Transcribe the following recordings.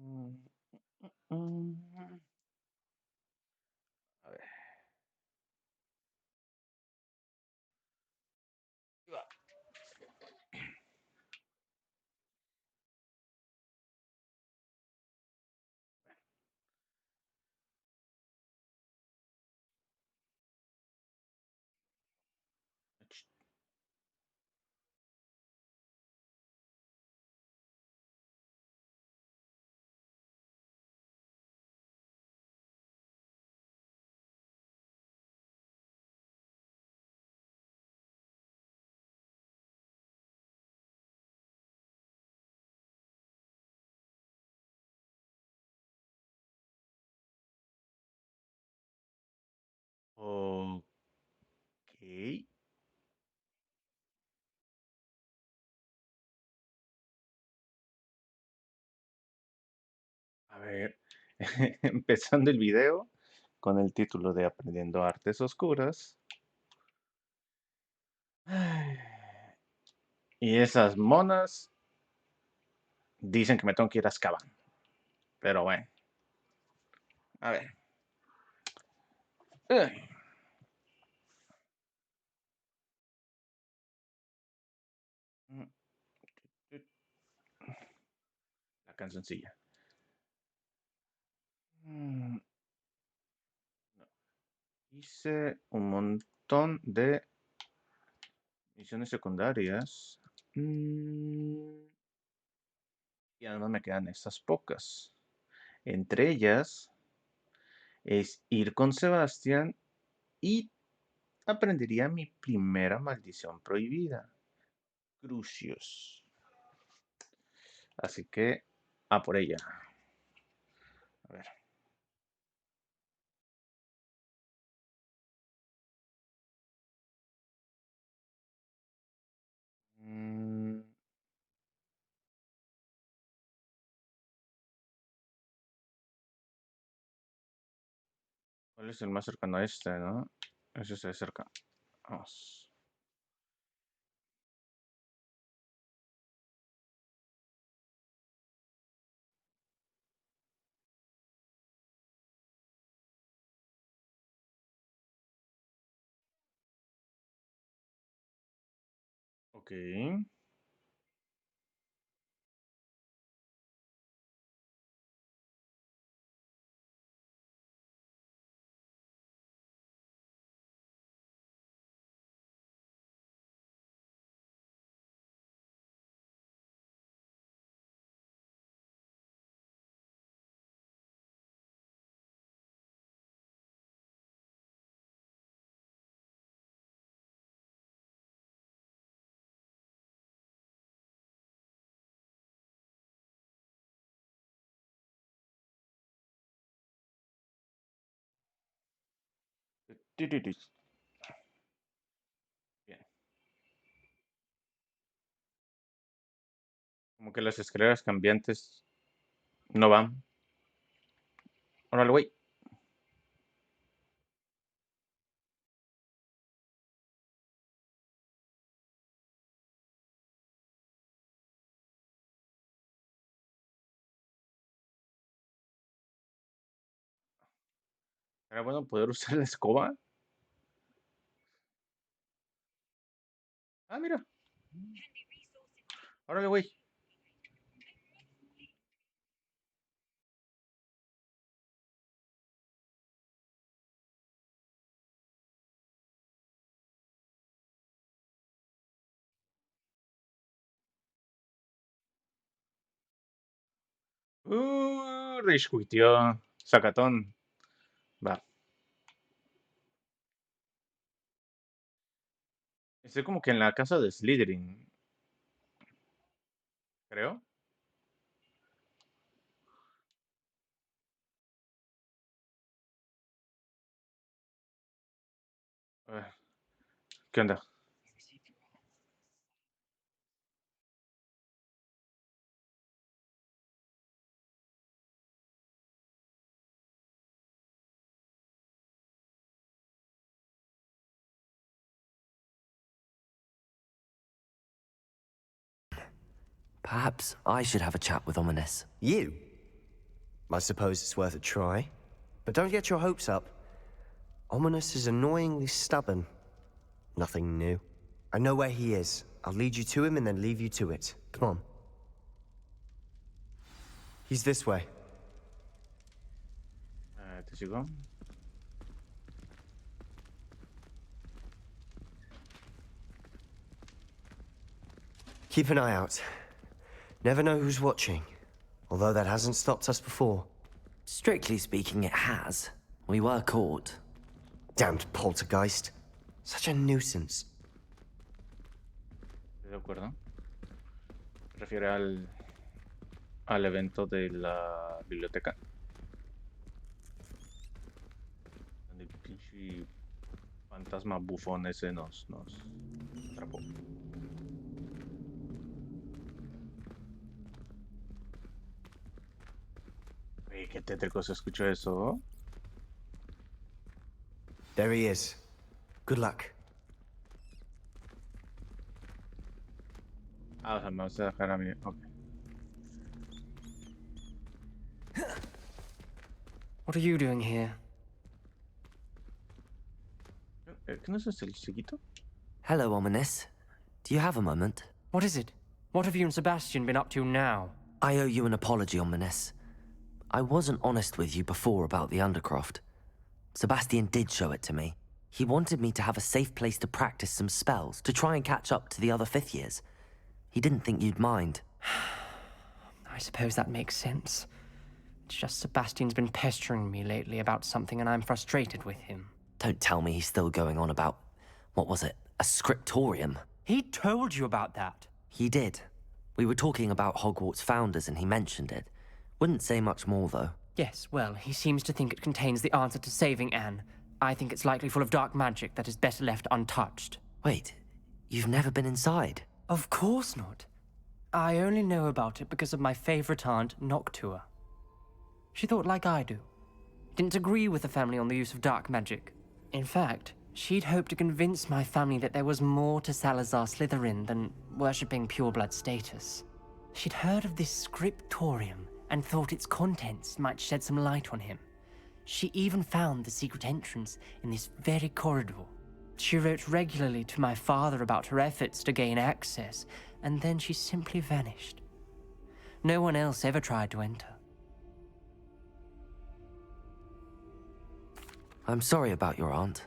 Mm, mm, A ver. Ahí va. Ok. A ver. Empezando el video con el título de Aprendiendo Artes Oscuras. Ay, y esas monas dicen que me tengo que ir a Azkaban. Pero bueno, a ver. Ay, mm, La cancioncilla. Mm, no. Hice un montón de misiones secundarias. Y además me quedan estas pocas. Entre ellas es ir con Sebastián y aprendería mi primera maldición prohibida, Crucios. Así que a por ella. A ver. Mm, ¿Cuál es el más cercano a este, no? Ese se cerca. Vamos. Ok. Bien. Como que las escaleras cambiantes no van. Órale, güey. Era bueno poder usar la escoba. Ah, mira. Órale, güey. Rage quitió. Sacatón. Va. Estoy como que en la casa de Slytherin, creo. Ah, ¿Qué onda? Perhaps I should have a chat with Ominous. You? I suppose it's worth a try. But don't get your hopes up. Ominous is annoyingly stubborn. Nothing new. I know where he is. I'll lead you to him and then leave you to it. Come on. He's this way. ¿Te sigo? Keep an eye out. Never know who's watching. Although that hasn't stopped us before. Strictly speaking, it has. We were caught. Damned poltergeist. Such a nuisance. Estoy de acuerdo. Se refiere al evento de la biblioteca. Donde el pinche fantasma bufón ese nos atrapó. Oye, qué tétrico se escuchó eso. There he is. Good luck. Ah, o sea, me vas a dejar a mí. Ok. What are you doing here? ¿Qué no es el chiquito? Hello, Ominous. Do you have a moment? What is it? What have you and Sebastian been up to now? I owe you an apology, Ominous. I wasn't honest with you before about the Undercroft. Sebastian did show it to me. He wanted me to have a safe place to practice some spells, to try and catch up to the other fifth years. He didn't think you'd mind. I suppose that makes sense. It's just Sebastian's been pestering me lately about something and I'm frustrated with him. Don't tell me he's still going on about, what was it, a scriptorium? He told you about that. He did. We were talking about Hogwarts founders and he mentioned it. Wouldn't say much more, though. Yes, well, he seems to think it contains the answer to saving Anne. I think it's likely full of dark magic that is better left untouched. Wait, you've never been inside? Of course not. I only know about it because of my favorite aunt, Noctua. She thought like I do. Didn't agree with the family on the use of dark magic. In fact, she'd hoped to convince my family that there was more to Salazar Slytherin than worshipping pureblood status. She'd heard of this scriptorium and thought its contents might shed some light on him. She even found the secret entrance in this very corridor. She wrote regularly to my father about her efforts to gain access, and then she simply vanished. No one else ever tried to enter. I'm sorry about your aunt.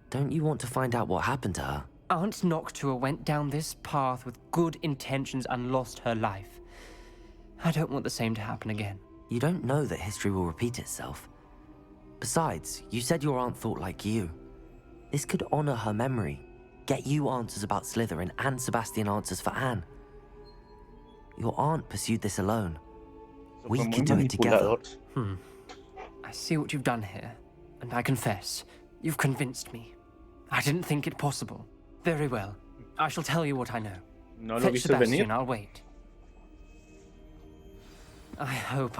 Don't you want to find out what happened to her? Aunt Noctua went down this path with good intentions and lost her life. I don't want the same to happen again. You don't know that history will repeat itself. Besides, you said your aunt thought like you. This could honor her memory, get you answers about Slytherin and Sebastian answers for Anne. Your aunt pursued this alone. We can do it together. I see what you've done here, and I confess, you've convinced me. I didn't think it possible. Very well. I shall tell you what I know. No lo Fetch viste Sebastian, venir. I'll wait. I hope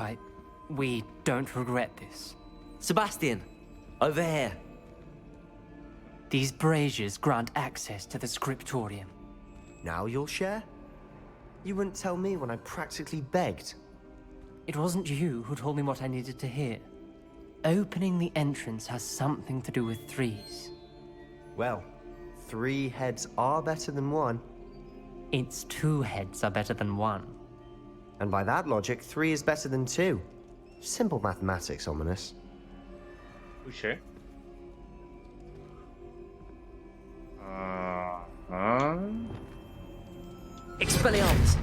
we don't regret this. Sebastian, over here. These braziers grant access to the scriptorium. Now you'll share? You wouldn't tell me when I practically begged. It wasn't you who told me what I needed to hear. Opening the entrance has something to do with threes. Well, 3 heads are better than 1. Its 2 heads are better than 1. And by that logic, 3 is better than 2. Simple mathematics, Ominous. Touché. Expelliarmus!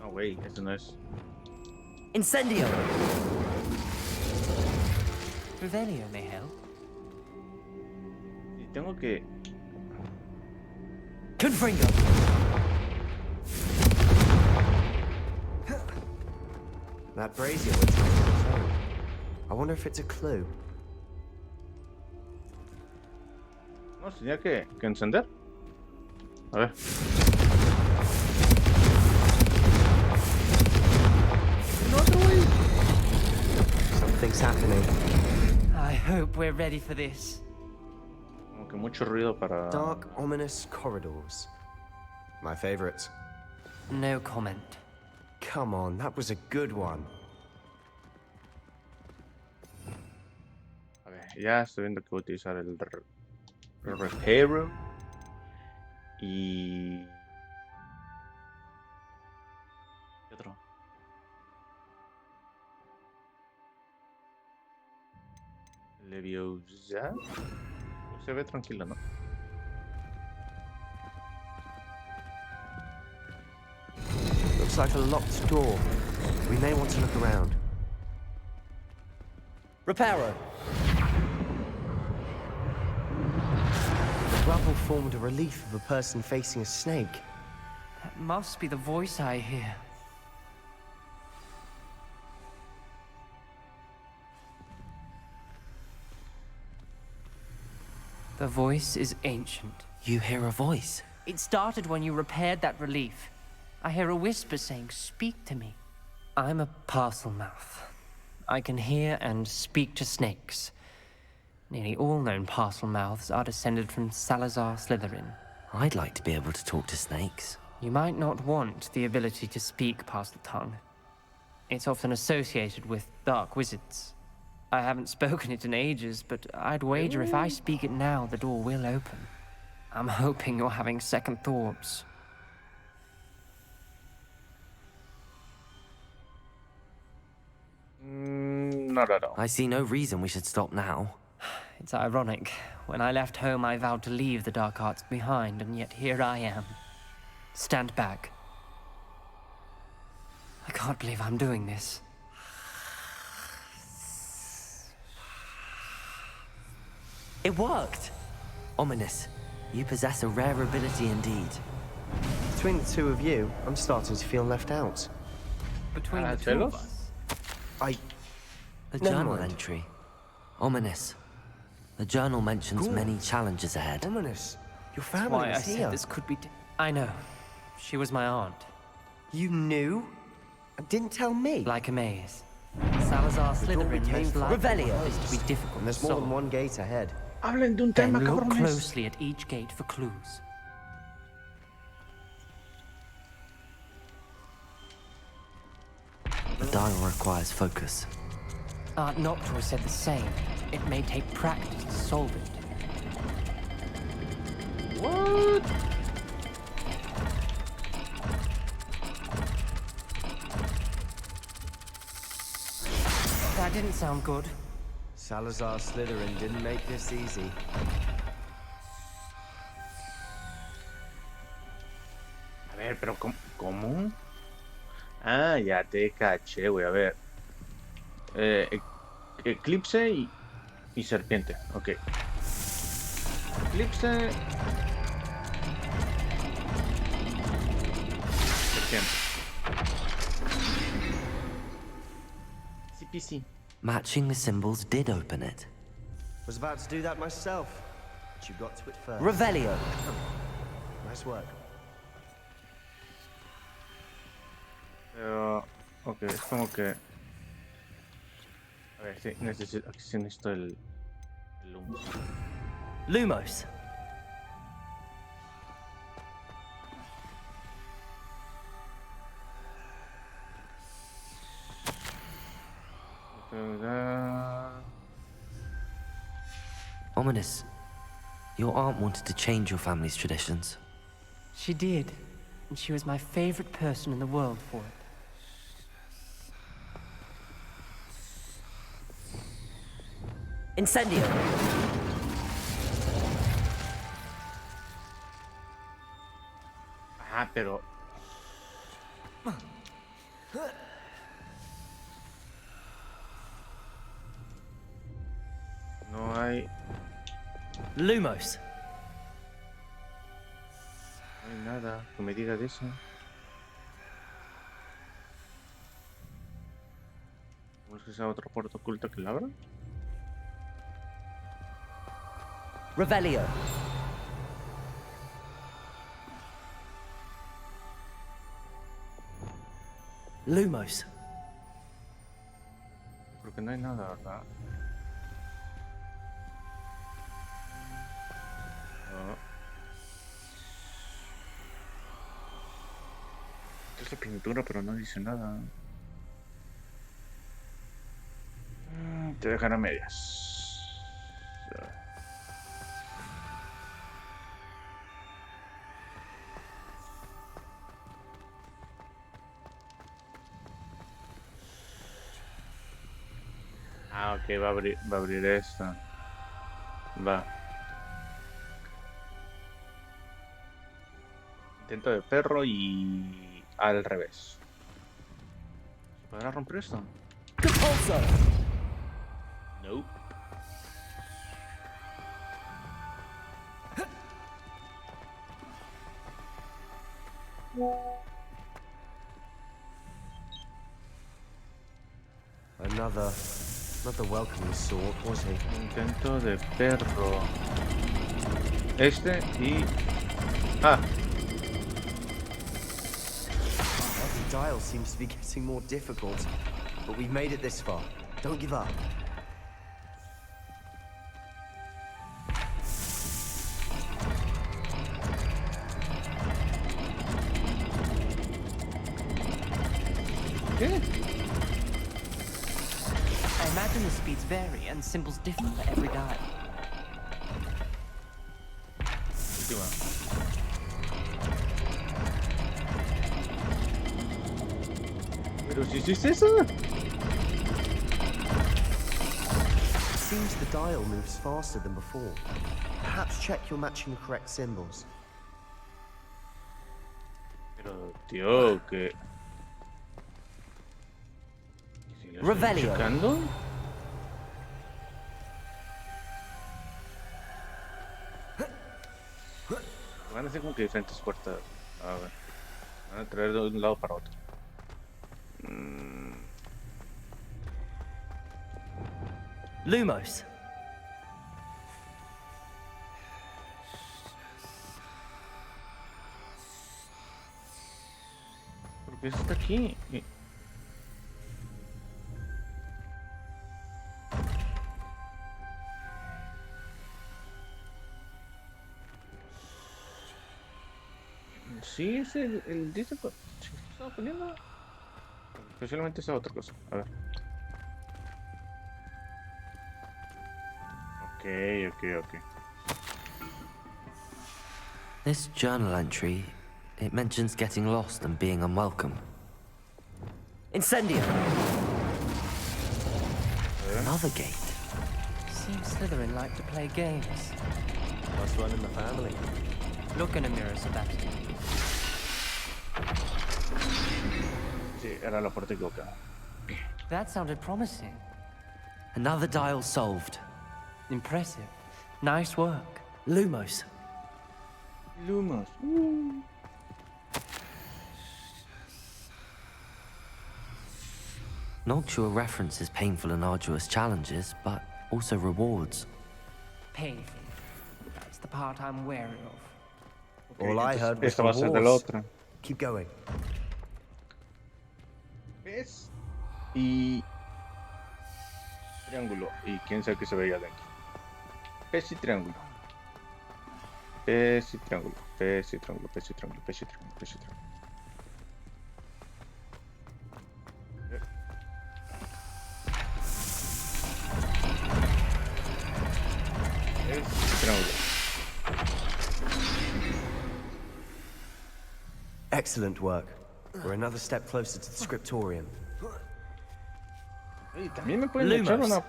No, güey, eso no es. Incendio! Revelio may help. Y tengo que. Confringo! That brazier went on its own. I wonder if it's a clue. No, tenía que encender. A ver. Something's happening. I hope we're ready for this. Como que mucho ruido para. Dark, ominous corridors. My favorite. No comment. Come on, that was a good one. Ya estoy viendo que voy a utilizar el reparo. Y... ¿qué otro? Leviosa. Se ve tranquilo, ¿no? Looks like a locked door. We may want to look around. Reparo. The rubble formed a relief of a person facing a snake. That must be the voice I hear. The voice is ancient. You hear a voice. It started when you repaired that relief. I hear a whisper saying, "Speak to me." I'm a parcel mouth. I can hear and speak to snakes. Nearly all known parcel mouths are descended from Salazar Slytherin. I'd like to be able to talk to snakes. You might not want the ability to speak parcel tongue. It's often associated with dark wizards. I haven't spoken it in ages, but I'd wager if I speak it now, the door will open. I'm hoping you're having second thoughts. Not at all. I see no reason we should stop now. It's ironic. When I left home, I vowed to leave the dark arts behind, and yet here I am. Stand back. I can't believe I'm doing this. It worked! Ominous. You possess a rare ability indeed. Between the two of you, I'm starting to feel left out. Between the two celos? of us. A Never journal mind. entry. Ominous. The journal mentions Good. many challenges ahead. Ominous. Your Why family I is here. said this could be... I know. She was my aunt. You knew? And didn't tell me? Like a maze. Salazar The door we Slytherin came most from. likely Revelio. wanted this to be difficult And there's to more than solve. one gate ahead. Hablen de un Then tema, look cabrones. closely at each gate for clues. The dial requires focus. Aunt Noctua said the same. It may take practice to solve it. What? That didn't sound good. Salazar Slytherin didn't make this easy. A ver, pero ¿cómo? Ah, ya te caché, güey. A ver. Eclipse y serpiente. Ok. Eclipse. Serpiente. CPC. Matching the symbols did open it. Was about to do that myself, but you got to it first. Revelio. Nice work. Pero, ok, es como que... A ver, sí, necesito el humo. Lumos. Ominous. Your aunt wanted to change your family's traditions. She did. And she was my favorite person in the world for it. Incendio. Ah, pero... No hay... Lumos. No hay nada que me diga de eso. ¿No es que sea otro puerto oculto que la abra? Revelio. Lumos. Creo que no hay nada, ¿verdad? No. Esta es la pintura, pero no dice nada. Te dejan a medias. Ok, va a abrir esta. Va. Intento de perro y al revés. ¿Se podrá romper esto? No. Another welcoming sort, was he? Intento de perro. Este y... Ah, Every dial seems to be getting more difficult, but we've made it this far. Don't give up. ¿qué? I imagine the speeds vary and symbols differ for every dial. Última. Pero si hiciste eso. It seems the dial moves faster than before. Perhaps check you're matching the correct symbols. Pero, tío, que... ¿Si lo estoy Revelio. checando? Van a ser como que diferentes puertas. A ver. Van a traer de un lado para otro. Lumos. ¿Por qué está aquí? Sí, es el disco. Sí, estaba poniendo. Especialmente esa otra cosa. A ver. Ok. This journal entry, it mentions getting lost and being unwelcome. Incendio. Another gate. Seems Slytherin like to play games. Must run in the family. Look in a mirror, Sebastian. Sí, era la puerta equivocada. That sounded promising. Another dial solved. Impressive. Nice work. Lumos. Lumos. Noctua references painful and arduous challenges, but also rewards. Painful. That's the part I'm wary of. All I heard was Esta va a ser de la rewards. otra. Keep going. ¿Ves? Y... triángulo. Y quién sabe qué se veía adentro. Pez y triángulo. Pez y triángulo. Pez y triángulo. Pez y triángulo. Pez y triángulo. Pez y triángulo. Pez y triángulo. Excellent work. We're another step closer to the scriptorium. Y también me pueden Lumos. echar una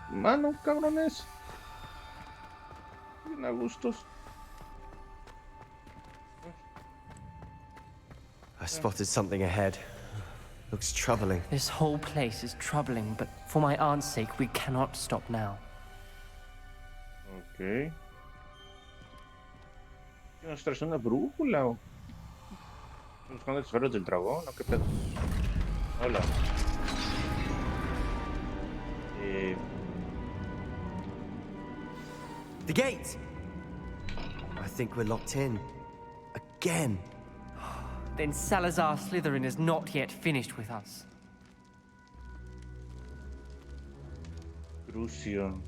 mano, cabrones. Bien a gustos. I spotted something ahead. Looks troubling. This whole place is troubling, but for my aunt's sake, we cannot stop now. Ok. ¿Nos traes una brújula o...? ¿Estás buscando esferas del dragón o qué pedo? Hola. The gate! I think we're locked in. Again. Then Salazar Slytherin is not yet finished with us. CRUCIO.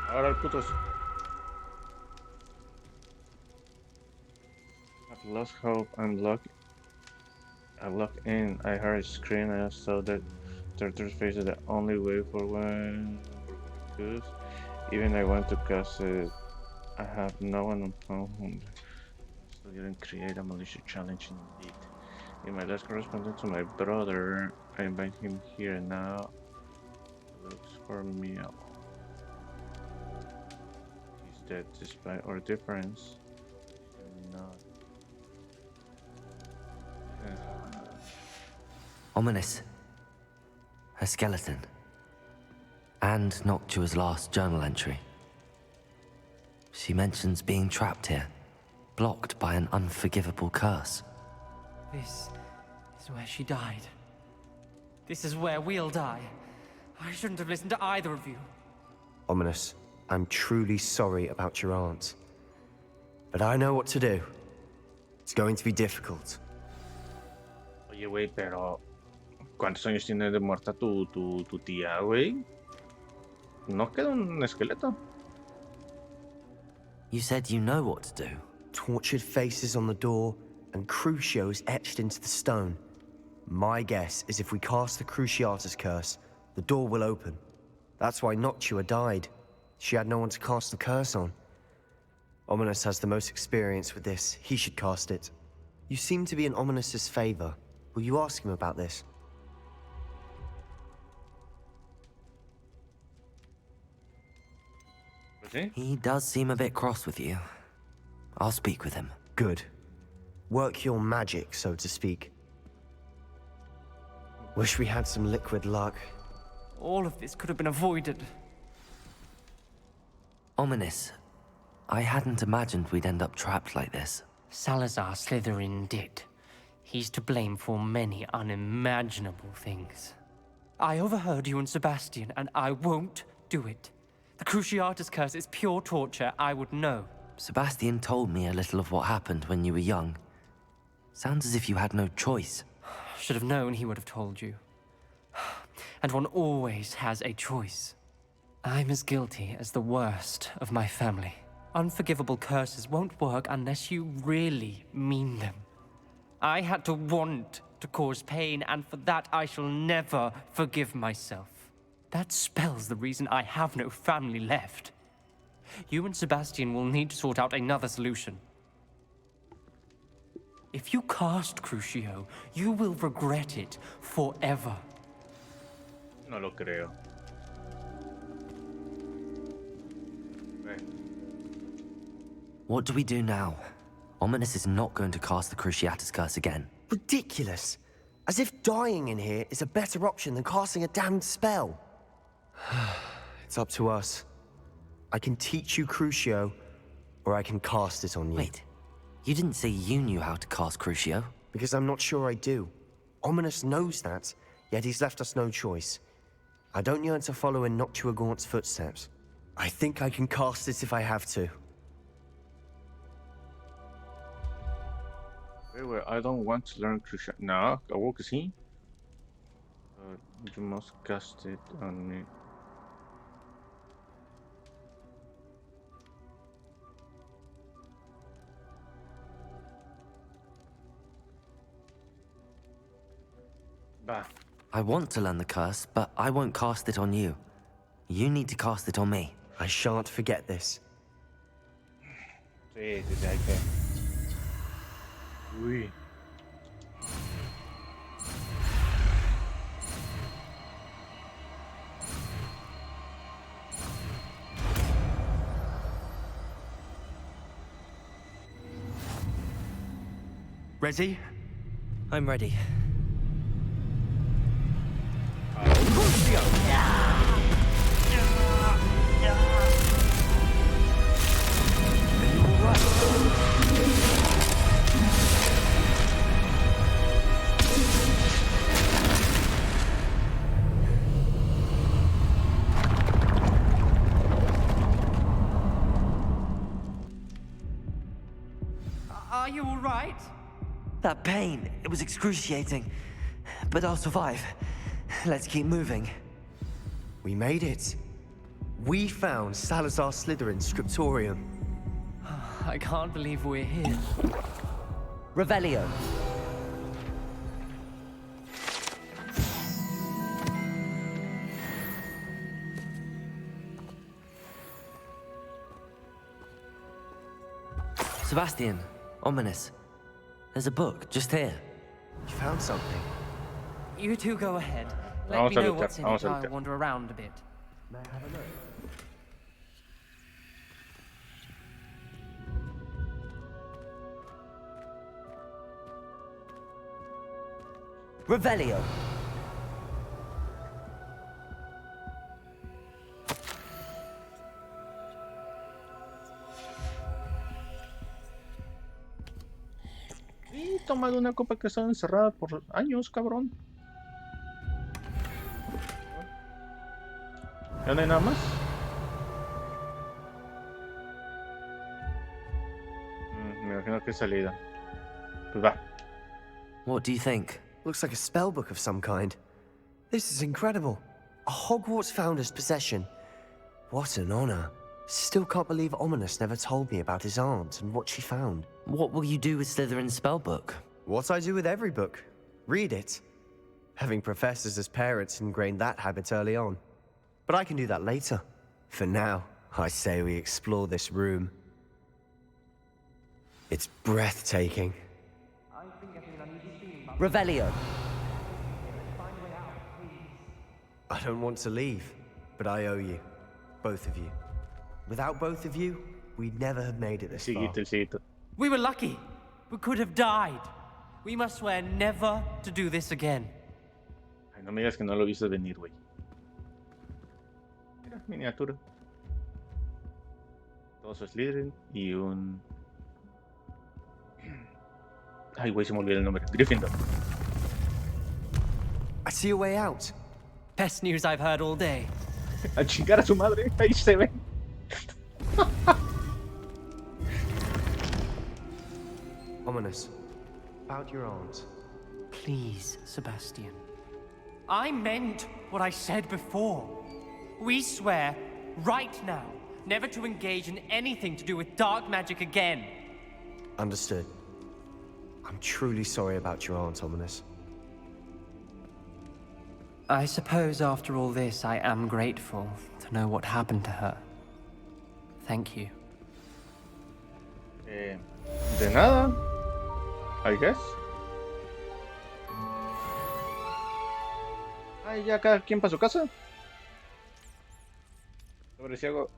Ahora el putos. I've lost hope. I'm locked in. I heard a scream. I saw that Turtle's face is the only way for one. Because even I want to cast it. I have no one on phone. So you didn't create a malicious challenge indeed. In my last correspondence to my brother, I invite him here now. He looks for me. He's dead despite our difference. Not. Ominous. A skeleton. And Noctua's last journal entry. She mentions being trapped here, blocked by an unforgivable curse. This is where she died. This is where we'll die. I shouldn't have listened to either of you. Ominous, I'm truly sorry about your aunt. But I know what to do. It's going to be difficult. Oye, güey, pero ¿cuántos años tiene de muerta tu tía, güey? No queda un esqueleto. You said you know what to do. Tortured faces on the door and crucios etched into the stone. My guess is if we cast the Cruciatus curse, the door will open. That's why Noctua died. She had no one to cast the curse on. Ominous has the most experience with this. He should cast it. You seem to be in Ominous's favor. Will you ask him about this? ¿Sí? He does seem a bit cross with you. I'll speak with him. Good. Work your magic, so to speak. Wish we had some liquid luck. All of this could have been avoided. Ominous. I hadn't imagined we'd end up trapped like this. Salazar Slytherin did. He's to blame for many unimaginable things. I overheard you and Sebastian, and I won't do it. The Cruciatus curse is pure torture, I would know. Sebastian told me a little of what happened when you were young. Sounds as if you had no choice. Should have known he would have told you. And one always has a choice. I'm as guilty as the worst of my family. Unforgivable curses won't work unless you really mean them. I had to want to cause pain, and for that I shall never forgive myself. That spells the reason I have no family left. You and Sebastian will need to sort out another solution. If you cast Crucio, you will regret it forever. No lo creo. What do we do now? Ominous is not going to cast the Cruciatus curse again. Ridiculous! As if dying in here is a better option than casting a damned spell. It's up to us. I can teach you Crucio, or I can cast it on you. Wait, you didn't say you knew how to cast Crucio? Because I'm not sure I do. Ominous knows that, yet he's left us no choice. I don't yearn to follow in Noctua Gaunt's footsteps. I think I can cast it if I have to. Wait, I don't want to learn Crucio. No, ¿cómo que sí? You must cast it on me. Bah. I want to learn the curse, but I won't cast it on you. You need to cast it on me. I shan't forget this. Sí, hay que. Uy. Ready? I'm ready. Are you all right? That pain, it was excruciating. But I'll survive. Let's keep moving. We made it. We found Salazar Slytherin's scriptorium. I can't believe we're here. Revelio. Sebastian, Ominous. There's a book just here. You found something. You two go ahead. Let Vamos me a know luchar, what's in vamos it a while I luchar. wander around a bit. Revelio. Y toma de una copa que ha estado encerrada por años, cabrón. ¿Ya no hay nada más? Me imagino que es salida. Pues va. What do you think? Looks like a spell book of some kind. This is incredible. A Hogwarts founder's possession. What an honor. Still can't believe Ominous never told me about his aunt and what she found. What will you do with Slytherin's spellbook? What I do with every book. Read it. Having professors as parents ingrained that habit early on. But I can do that later. For now, I say we explore this room. It's breathtaking. Revelio. I don't want to leave, but I owe you. Both of you. Without both of you, we'd never have made it this far. El siguiente. We were lucky. We could have died. We must swear never to do this again. Ay, no me digas que no lo viste venir, güey. Mira, miniatura. Todo su Slytherin y un... Ay, güey, se me olvidó el nombre. Gryffindor. I see a way out. Best news I've heard all day. A chingar a su madre. Ahí se ve. Ominous. About your aunt. Please, Sebastian. I meant what I said before. We swear, right now, never to engage in anything to do with dark magic again. Understood. I'm truly sorry about your aunt, Ominous. I suppose after all this, I am grateful to know what happened to her. Thank you. De nada. I guess. Ay, ya cada quien para su casa. Sobre ciego.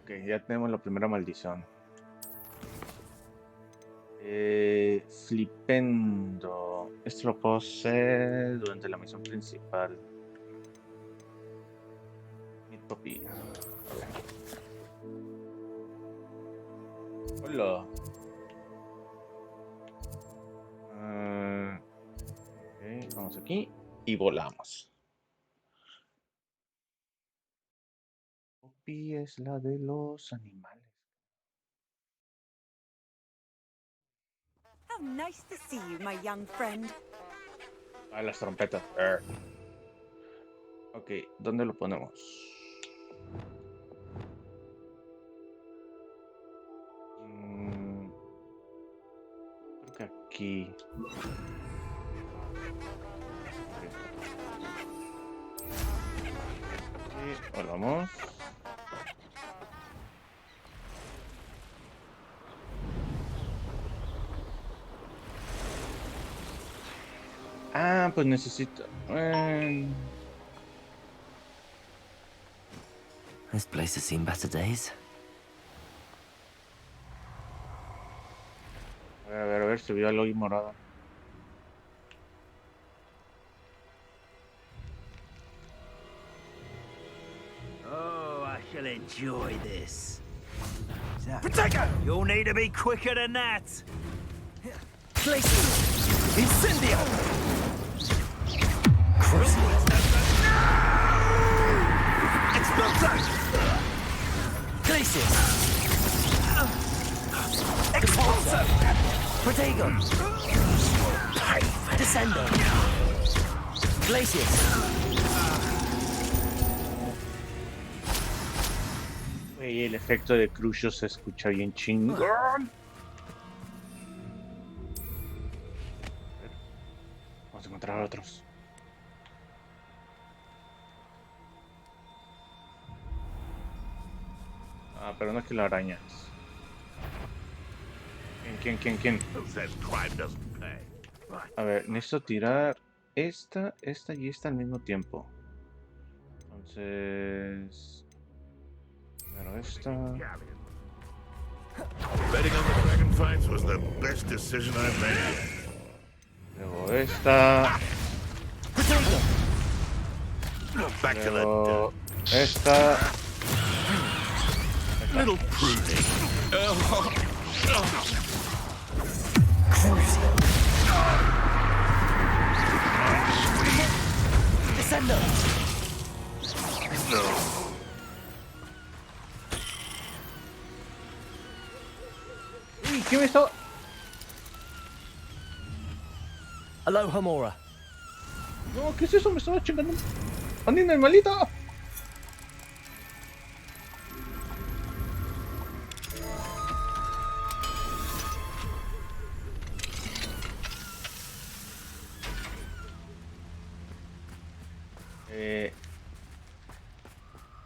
Ok, ya tenemos la primera maldición. Flipendo. Esto lo puedo hacer durante la misión principal. Mi papi. Hola. Ok, vamos aquí y volamos. Poppy es la de los animales. How nice to see you, my young friend. Ah, las trompetas. Ok, ¿dónde lo ponemos? Creo que aquí. Ok, volvamos. Ah, pues necesito... This place has seen better days. A ver, subió algo ahí morado. Oh, I shall enjoy this. Protector! You'll need to be quicker than that. Glacier. Incendio! CRUCIO. Exploso! Glacier. Expulso! Protego. Descendo. Glacier. Güey, el efecto de CRUCIO se escucha bien chingón. Vamos a encontrar a otros. Ah, pero no es que lo arañas. ¿Quién? Who says crime doesn't pay? Right. A ver, necesito tirar esta y esta al mismo tiempo. Entonces... Primero esta... Betting on the dragon fights was the best decision I've made. Luego esta... Back to Luego esta... little pruning. Descendo. No. ¡Uy! ¿Qué me está...? Aloha Mora. No, ¿qué es eso? Me estaba chingando. ¡Andina, malita!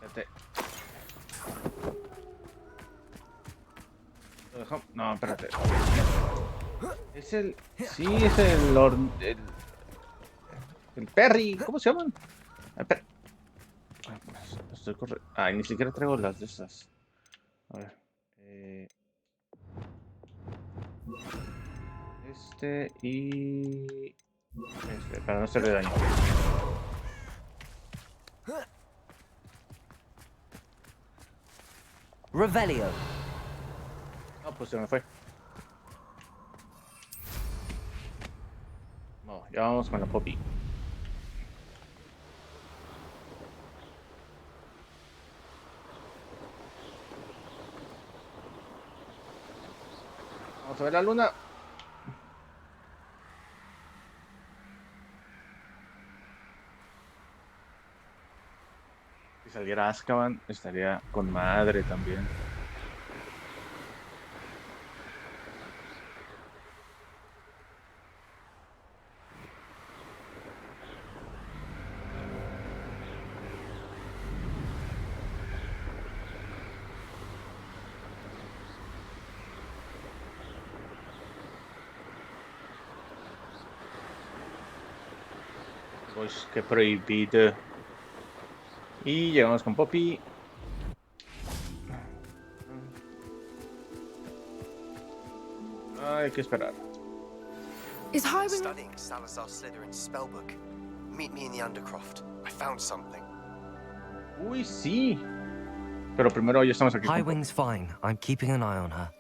Espérate. ¿Lo dejamos? No, espérate. Es el... Sí, es el Perry. ¿Cómo se llaman? Espera. Estoy correcto. Ay, ni siquiera traigo las de esas. A ver. Este y... Este, para no hacerle daño. Revelio. No, pues se me fue. No, ya vamos con la Poppy. Vamos a ver la luna. Si saliera Azkaban, estaría con madre también. Pues qué prohibido. Y llegamos con Poppy. Hay que esperar. Is Highwing... Studying Salazar's Slytherin's spellbook. Meet me in the Undercroft. I found something. Uy, sí. Pero primero ya estamos aquí. con Highwing's fine. I'm keeping an eye on her.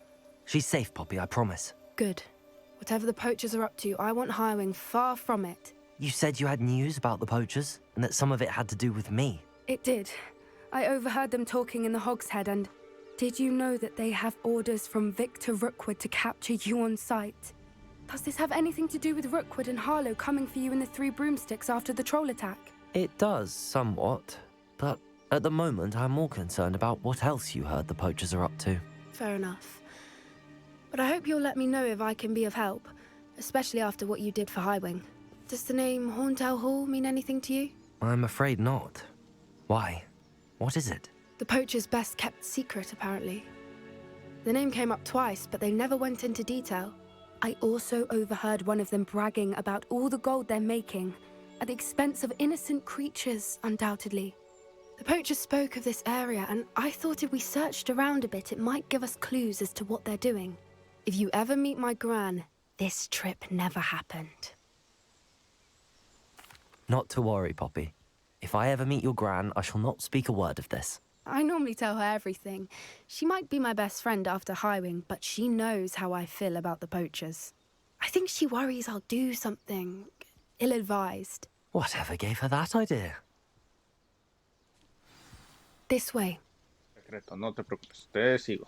She's safe, Poppy, I promise. Good. Whatever the poachers are up to, I want Highwing far from it. You said you had news about the poachers, and that some of it had to do with me. It did. I overheard them talking in the Hogshead, and did you know that they have orders from Victor Rookwood to capture you on sight? Does this have anything to do with Rookwood and Harlow coming for you in the Three Broomsticks after the troll attack? It does, somewhat. But at the moment, I'm more concerned about what else you heard the poachers are up to. Fair enough. But I hope you'll let me know if I can be of help, especially after what you did for Highwing. Does the name Horntail Hall mean anything to you? I'm afraid not. Why? What is it? The poacher's best kept secret, apparently. The name came up twice, but they never went into detail. I also overheard one of them bragging about all the gold they're making, at the expense of innocent creatures, undoubtedly. The poacher spoke of this area, and I thought if we searched around a bit, it might give us clues as to what they're doing. If you ever meet my gran, this trip never happened. Not to worry, Poppy. If I ever meet your gran, I shall not speak a word of this. I normally tell her everything. She might be my best friend after Highwing, but she knows how I feel about the poachers. I think she worries I'll do something ill-advised. Whatever gave her that idea? This way. Secreto, no te preocupes, te sigo.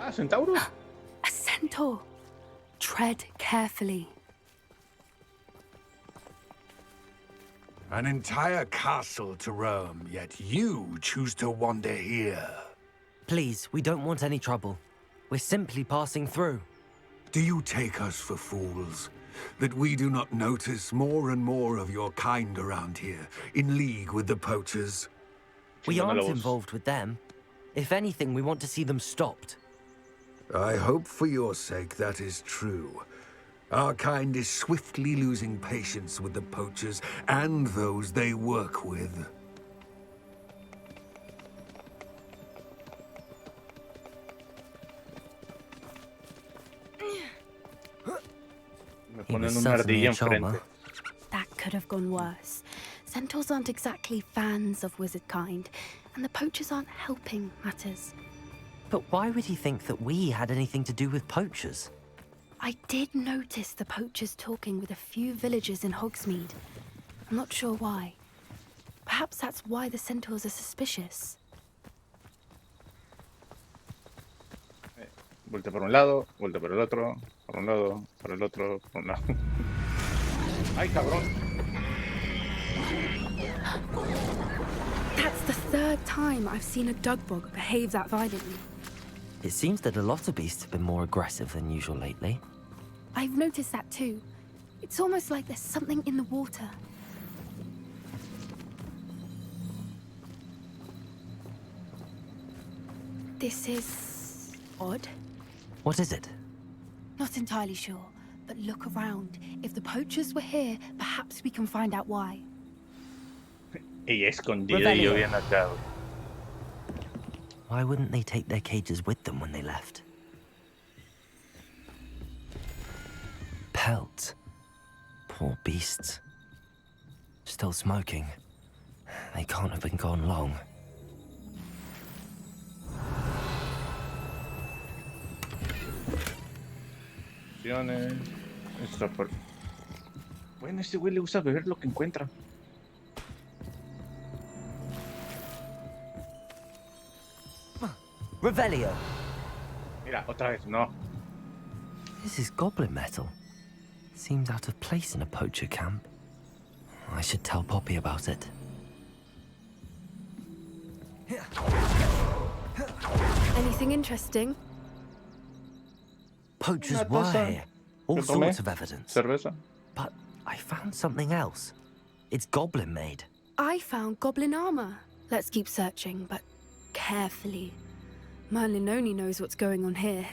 Ah, centauros. A centaur. Tread carefully. An entire castle to roam, yet you choose to wander here. Please, we don't want any trouble. We're simply passing through. Do you take us for fools? That we do not notice more and more of your kind around here, in league with the poachers? We Chingón de aren't lobos. involved with them. If anything, we want to see them stopped. I hope for your sake that is true. Our kind is swiftly losing patience with the poachers and those they work with. Me He ponen was una certainly ardilla a charmer. enfrente. That could have gone worse. Centaurs aren't exactly fans of wizard kind, and the poachers aren't helping matters. But why would he think that we had anything to do with poachers? I did notice the poachers talking with a few villagers in Hogsmeade. I'm not sure why. Perhaps that's why the centaurs are suspicious. Vuelta por un lado, vuelta por el otro, por un lado, por el otro, por un lado. ¡Ay, cabrón! That's the third time I've seen a dugbog behave that violently. It seems that a lot of beasts have been more aggressive than usual lately. I've noticed that too. It's almost like there's something in the water. This is odd. What is it? Not entirely sure, but look around. If the poachers were here, perhaps we can find out why. Ella escondida y yo bien acá. Why wouldn't they take their cages with them when they left? Pelts. Poor beasts. Still smoking. They can't have been gone long. Esto por... Bueno, este güey le gusta beber lo que encuentra. Revelio. Mira, otra vez, no. This is goblin metal. Seems out of place in a poacher camp. I should tell Poppy about it. Anything interesting? Poachers Una were taza here. All que tomé. sorts of evidence. Cerveza. But I found something else. It's goblin made. I found goblin armor. Let's keep searching, but carefully. Merlin only knows what's going on here.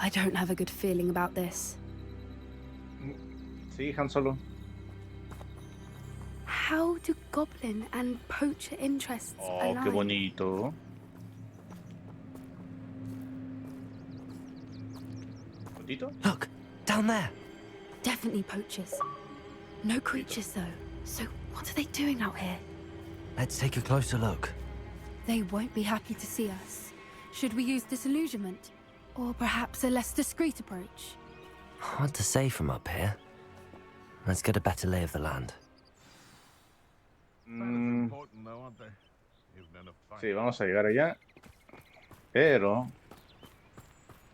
I don't have a good feeling about this. Sí, Han Solo. How do goblin and poacher interests Oh, align? qué bonito. ¿Bonito? Look, down there. Definitely poachers. No creatures though. So what are they doing out here? Let's take a closer look. They won't be happy to see us. Should we use disillusionment? Or perhaps a less discreet approach? Hard to say from up here. Let's get a better lay of the land. Sí, vamos a llegar allá. Pero...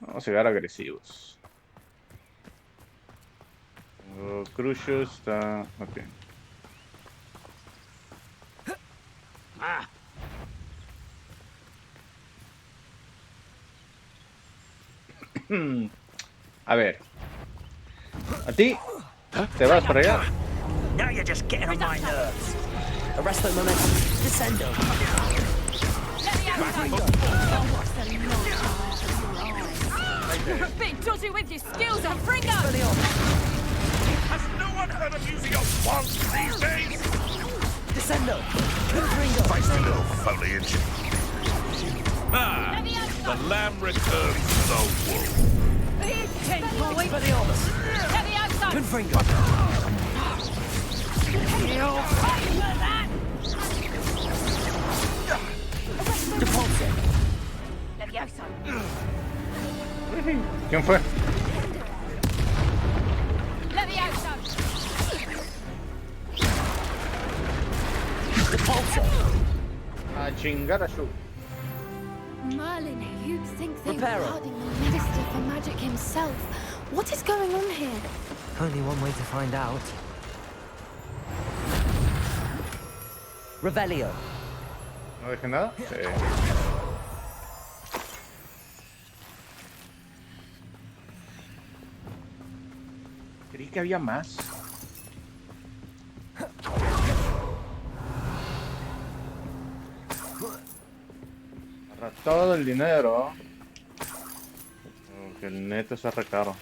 vamos a llegar agresivos. CRUCIO está... ok. A ver. ¿A ti? ¿Te vas para allá? Now you're just getting on my nerves. Arresto momentum. Descendo. You're a bit dodgy with your skills, Fringo! Has no one heard of using a wand these days? Descendo. Feisty little foliage. Ah, the lamb returns to the wool. Confringo. Depulso. ¿Quién fue? Depulso. A chingar a su. Merlin, you'd think they were Reparo. guarding the Minister for Magic himself. What is going on here? Only one way to find out. Revelio. ¿No dejé nada? Sí. Creí que había más. Para todo el dinero. Que el neto es re caro.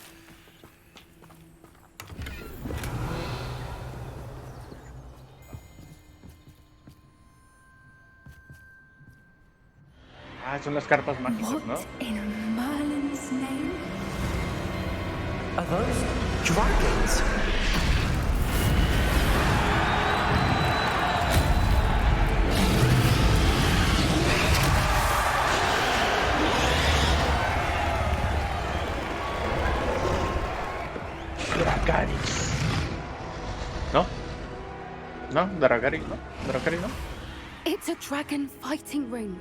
Ah, son las carpas mágicas, ¿no? What in Merlin's name? Are those dragons? Dragaris. ¿No? ¿No? Dragaris, ¿no? Dragaris, ¿no? It's a dragon fighting ring.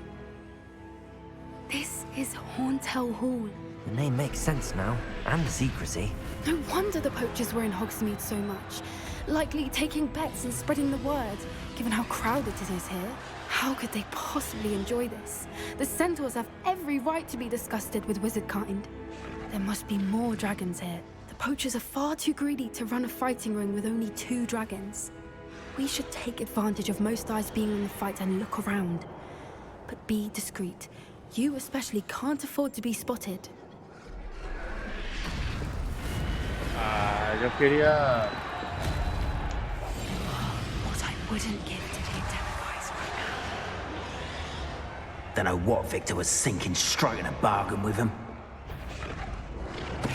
This is Hauntel Hall. The name makes sense now, and the secrecy. No wonder the poachers were in Hogsmeade so much. Likely taking bets and spreading the word, given how crowded it is here. How could they possibly enjoy this? The centaurs have every right to be disgusted with wizard kind. There must be more dragons here. The poachers are far too greedy to run a fighting ring with only 2 dragons. We should take advantage of most eyes being on the fight and look around. But be discreet. You especially can't afford to be spotted. Yo quería... What I wouldn't give to be televised right now. Don't know what Victor was thinking, striking a bargain with him.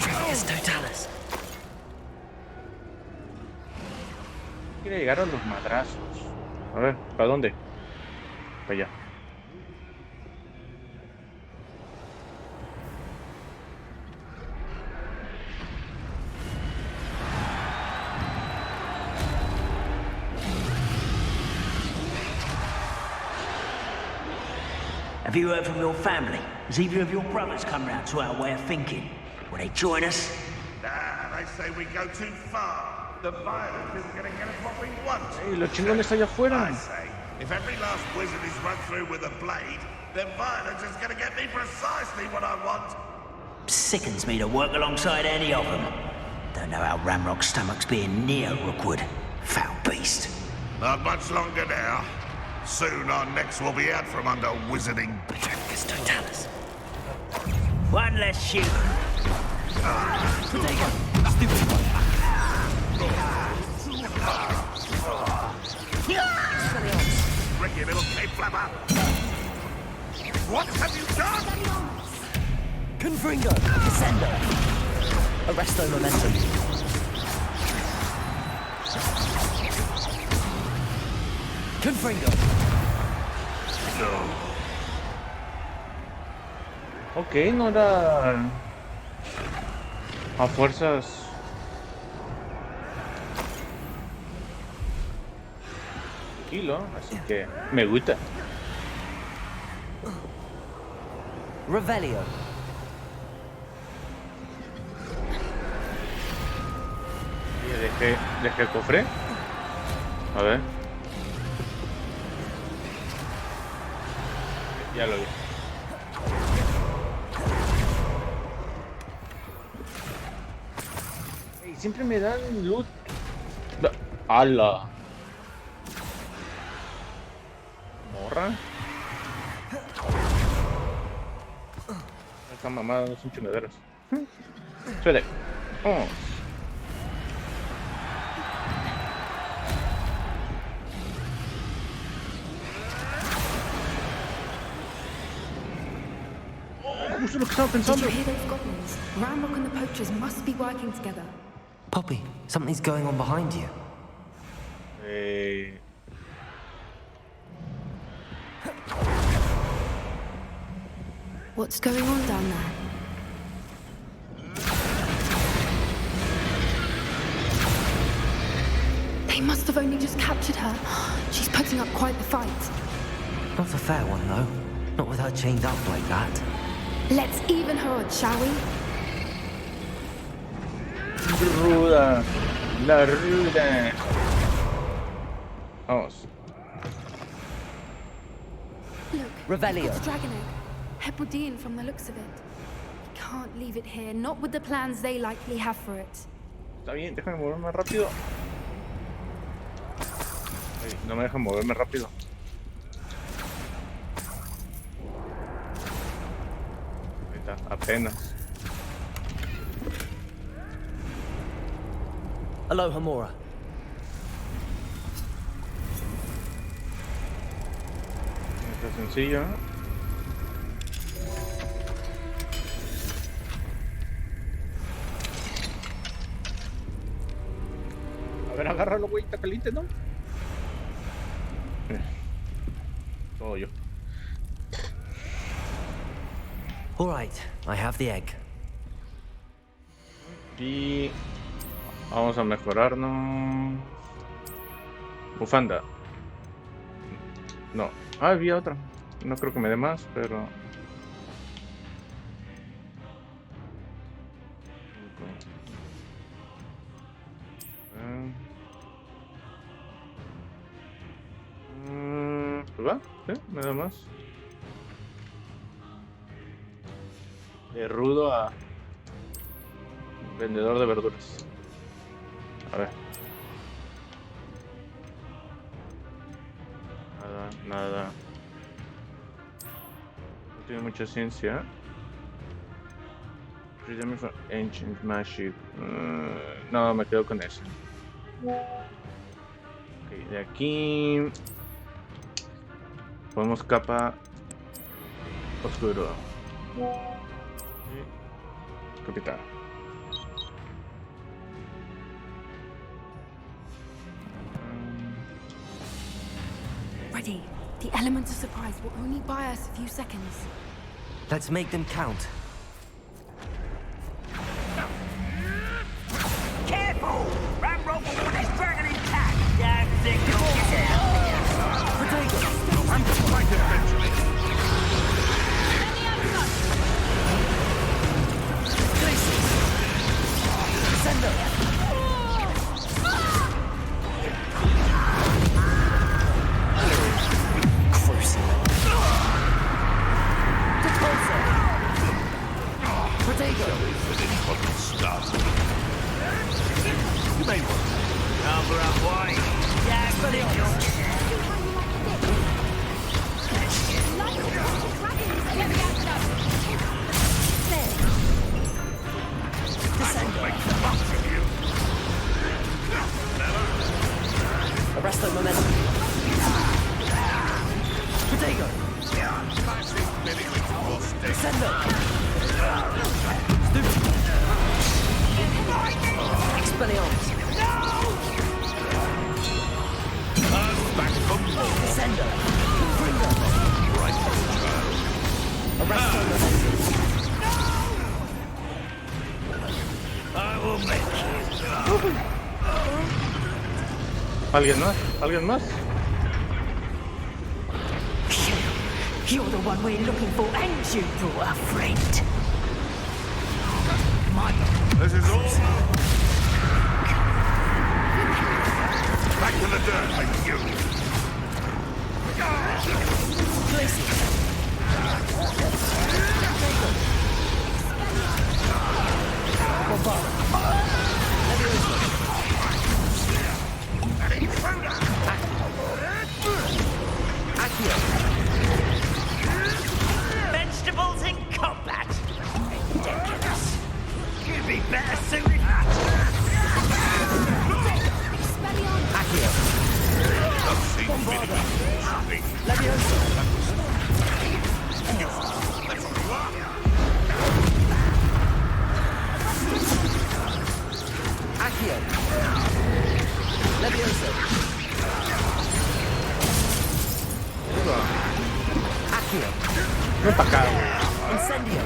Dracus totalis. Quiero llegar a los madrazos. A ver, ¿para dónde? Para allá. Have you heard from your family? Has either of your brothers come round to our way of thinking? Will they join us? Nah, they say we go too far. The violence isn't gonna get us what we want. Hey, los chingones allá afuera. I say, if every last wizard is run through with a blade, then violence is gonna get me precisely what I want. Sickens me to work alongside any of them. Don't know how Ramrock's stomach's being near Rookwood. Foul beast. Not much longer now. Soon our necks will be out from under wizarding. Dracus totalis. One less shoot. Ricky, little cape flapper. What have you done? Confringo! Descendo! Arresto momentum. Confringo! Ok, no era... a fuerzas... Tranquilo, así que me gusta. Revelio. Dejé el cofre. A ver. Ya lo vi. Ey, siempre me dan loot. ¡Hala! Morra. Esta mamada no son chingaderas. Suele. Vamos. Justo lo que estaba pensando. Did you hear those goblins? Ramrock and the poachers must be working together. Poppy, something's going on behind you. What's going on down there? They must have only just captured her. She's putting up quite the fight. Not a fair one, though. Not with her chained up like that. Let's even her odds, shall we? Ruda. La ruda. Vamos. Look, Revelio. it's a dragon egg. Hebridean from the looks of it. We can't leave it here, not with the plans they likely have for it. Está bien, déjame moverme más rápido. Ay, no me dejan moverme rápido. Ahí está, apenas. Aloha, Mora. Está sencillo, ¿no? A ver, agárralo, güey, está caliente, ¿no? Todo yo. All right, I have the egg. Y vamos a mejorarnos. Bufanda. No. Ah, había otra. No creo que me dé más, pero... Pues va, sí, me da más. De rudo a vendedor de verduras. A ver. Nada. No tiene mucha ciencia. Freedom for Ancient Magic. No, me quedo con eso. Ok, de aquí ponemos capa oscuro. Capital. Ready. The element of surprise will only buy us a few seconds. Let's make them count. Careful! Ramrock will want his dragon intact! Don't think you'll get out! Potato! I'm just quite eventually. Send them! Crucio! Potato! You may want Cover up, boy! Don't think you'll get Arrest the momentum. Potato! Send them! Stupid! Expelliarmus! Send them! Bring them! Arrest the momentum. I will make you. ¿Alguien más? ¿Alguien más? You're the one we're looking for, ain't you, daughter friend? This is all back to the dirt, like you. Vegetables in combat! Ridiculous! You'd be better suited Ven para acá. Incendio!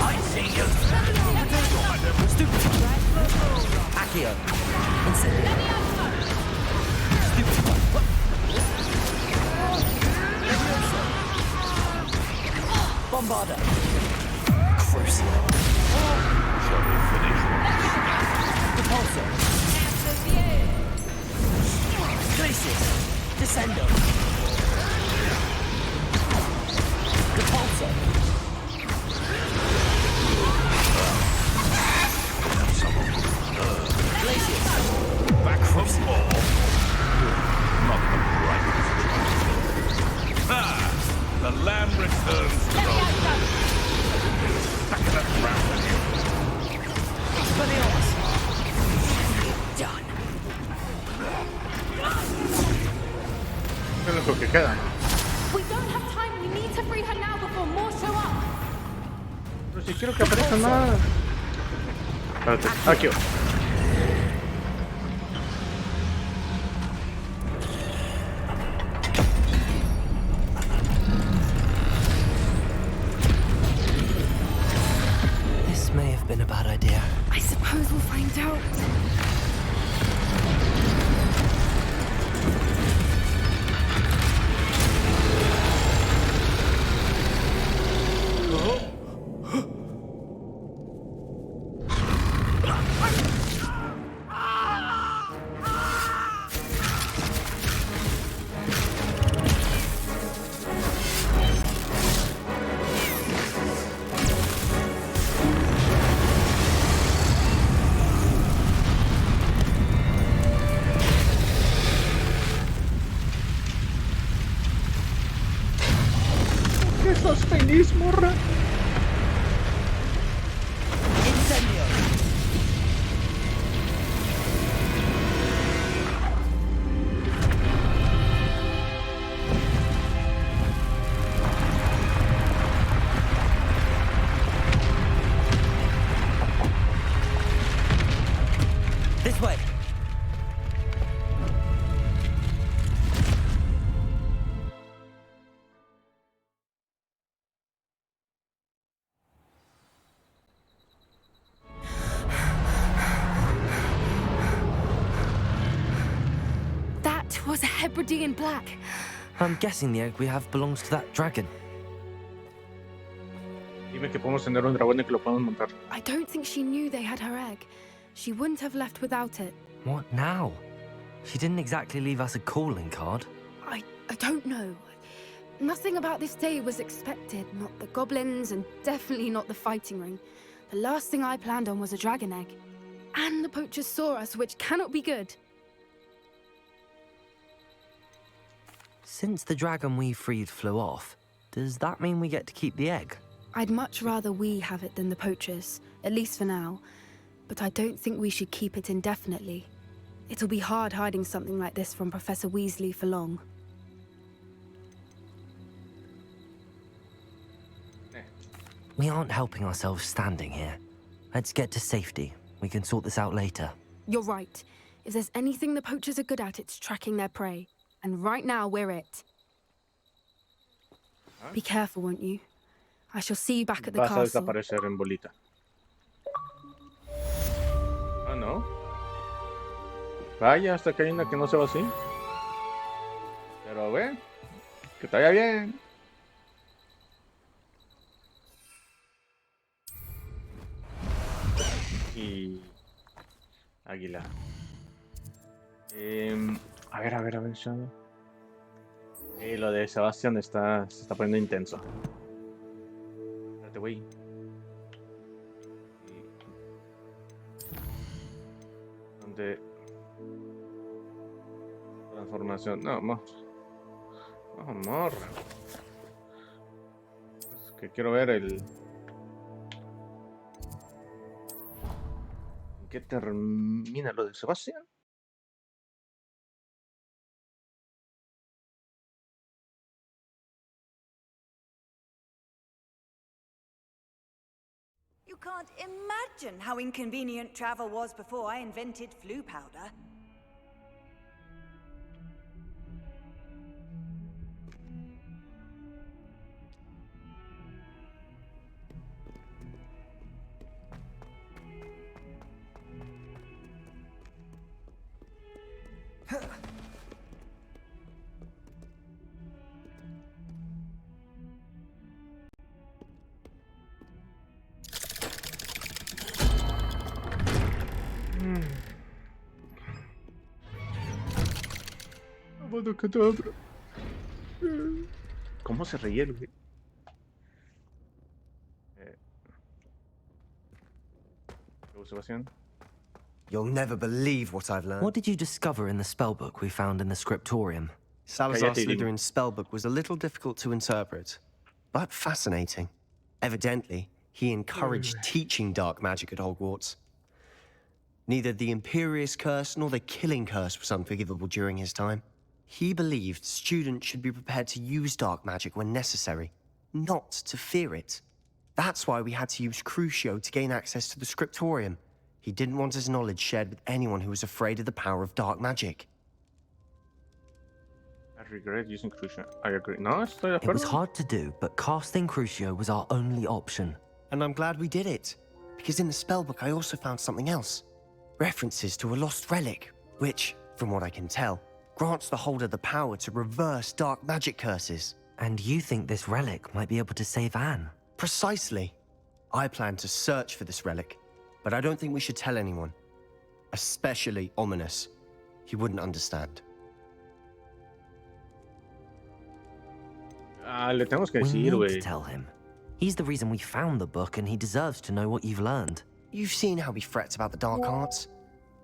I see you! Stupid! Accio! Incendio! Stupid one! What? Leviosa! Bombarda! Crucio! Shall we finish? Repulsor! Glacius! Descendo! Repulsor! Es lo único que queda. We don't have time. We need to free her now before more show up. Pero si quiero que aparezcan más. Espérate, aquí. This may have been a bad idea. I suppose we'll find out. ¿Estás feliz, morra? This way. That was a Hebridean black. I'm guessing the egg we have belongs to that dragon. Dime que podemos tener un dragón y que lo podemos montar. I don't think she knew they had her egg. She wouldn't have left without it. What now? She didn't exactly leave us a calling card. I don't know. Nothing about this day was expected. Not the goblins, and definitely not the fighting ring. The last thing I planned on was a dragon egg. And the poachers saw us, which cannot be good. Since the dragon we freed flew off, does that mean we get to keep the egg? I'd much rather we have it than the poachers, at least for now. But I don't think we should keep it indefinitely. It'll be hard hiding something like this from Professor Weasley for long. We aren't helping ourselves standing here. Let's get to safety. We can sort this out later. You're right. If there's anything the poachers are good at, it's tracking their prey. And right now, we're it. Be careful, won't you? I shall see you back at the Vas a castle. desaparecer en bolita. Ah, no. Vaya, hasta que hay una que no se va así. Pero ve, que te vaya bien. Y águila. A ver, Shadow. Lo de Sebastián se está poniendo intenso. Espérate, güey. ¿Dónde? Transformación. No, morra. Es que quiero ver el... ¿En qué termina lo de Sebastián? You can't imagine how inconvenient travel was before I invented flu powder. ¿Cómo se reía el güey? Sebastián. You'll never believe what I've learned. What did you discover in the spellbook we found in the scriptorium? Salazar Cállate, Slytherin's spellbook was a little difficult to interpret, but fascinating. Evidently, he encouraged teaching dark magic at Hogwarts. Neither the Imperious Curse nor the Killing Curse was unforgivable during his time. He believed students should be prepared to use dark magic when necessary, not to fear it. That's why we had to use CRUCIO to gain access to the scriptorium. He didn't want his knowledge shared with anyone who was afraid of the power of dark magic. I regret using CRUCIO. I agree. No, estoy de It was acuerdo. hard to do, but casting CRUCIO was our only option. And I'm glad we did it, because in the spellbook I also found something else. References to a lost relic, which, from what I can tell, grants the holder the power to reverse dark magic curses. And you think this relic might be able to save Anne? Precisely. I plan to search for this relic, but I don't think we should tell anyone. Especially Ominous. He wouldn't understand. Le tenemos que We decir, need to güey. tell him. He's the reason we found the book, and he deserves to know what you've learned. You've seen how he frets about the dark arts.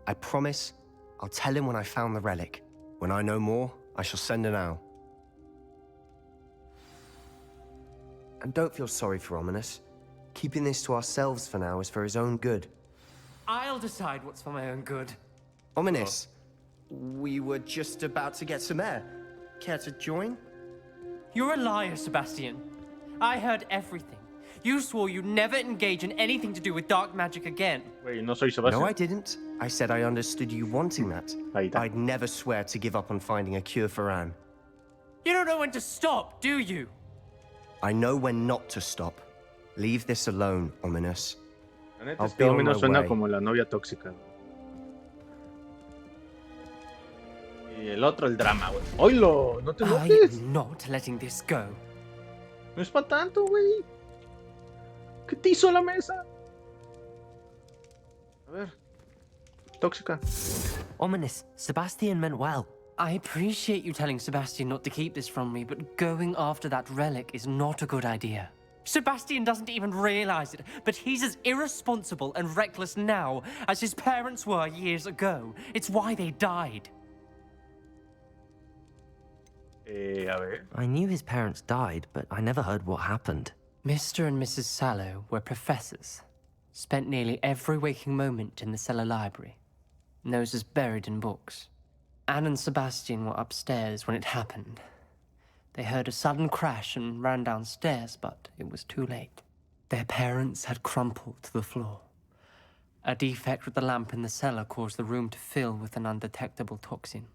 I promise, I'll tell him when I found the relic. When I know more, I shall send an owl. And don't feel sorry for Ominous. Keeping this to ourselves for now is for his own good. I'll decide what's for my own good. Ominous, we were just about to get some air. Care to join? You're a liar, Sebastian. I heard everything. You swore you'd never engage in anything to do with dark magic again. Wait, no soy Sebastian. No, I didn't. I said I understood you wanting that. Ahí está. I'd never swear to give up on finding a cure for Anne. You don't know when to stop, do you? I know when not to stop. Leave this alone, Ominous. La neta I'll es que be on Omino my suena way. como la novia tóxica. Y el otro, el drama, güey. ¡Oilo! ¡No te enojes! I'm not letting this go. No es para tanto, güey. ¿Qué te hizo la mesa? A ver. Tóxica. Ominous, Sebastian meant well. I appreciate you telling Sebastian not to keep this from me, but going after that relic is not a good idea. Sebastian doesn't even realize it, but he's as irresponsible and reckless now as his parents were years ago. It's why they died. A ver. I knew his parents died, but I never heard what happened. Mr. and Mrs. Sallow were professors. Spent nearly every waking moment in the cellar library. Noses buried in books. Anne and Sebastian were upstairs when it happened. They heard a sudden crash and ran downstairs, but it was too late. Their parents had crumpled to the floor. A defect with the lamp in the cellar caused the room to fill with an undetectable toxin.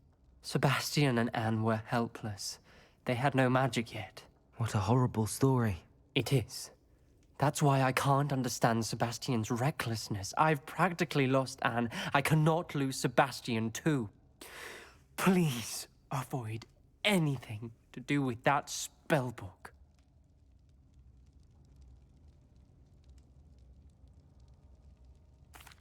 Sebastian and Anne were helpless. They had no magic yet. What a horrible story. It is. That's why I can't understand Sebastian's recklessness. I've practically lost Anne. I cannot lose Sebastian too. Please avoid anything to do with that spellbook.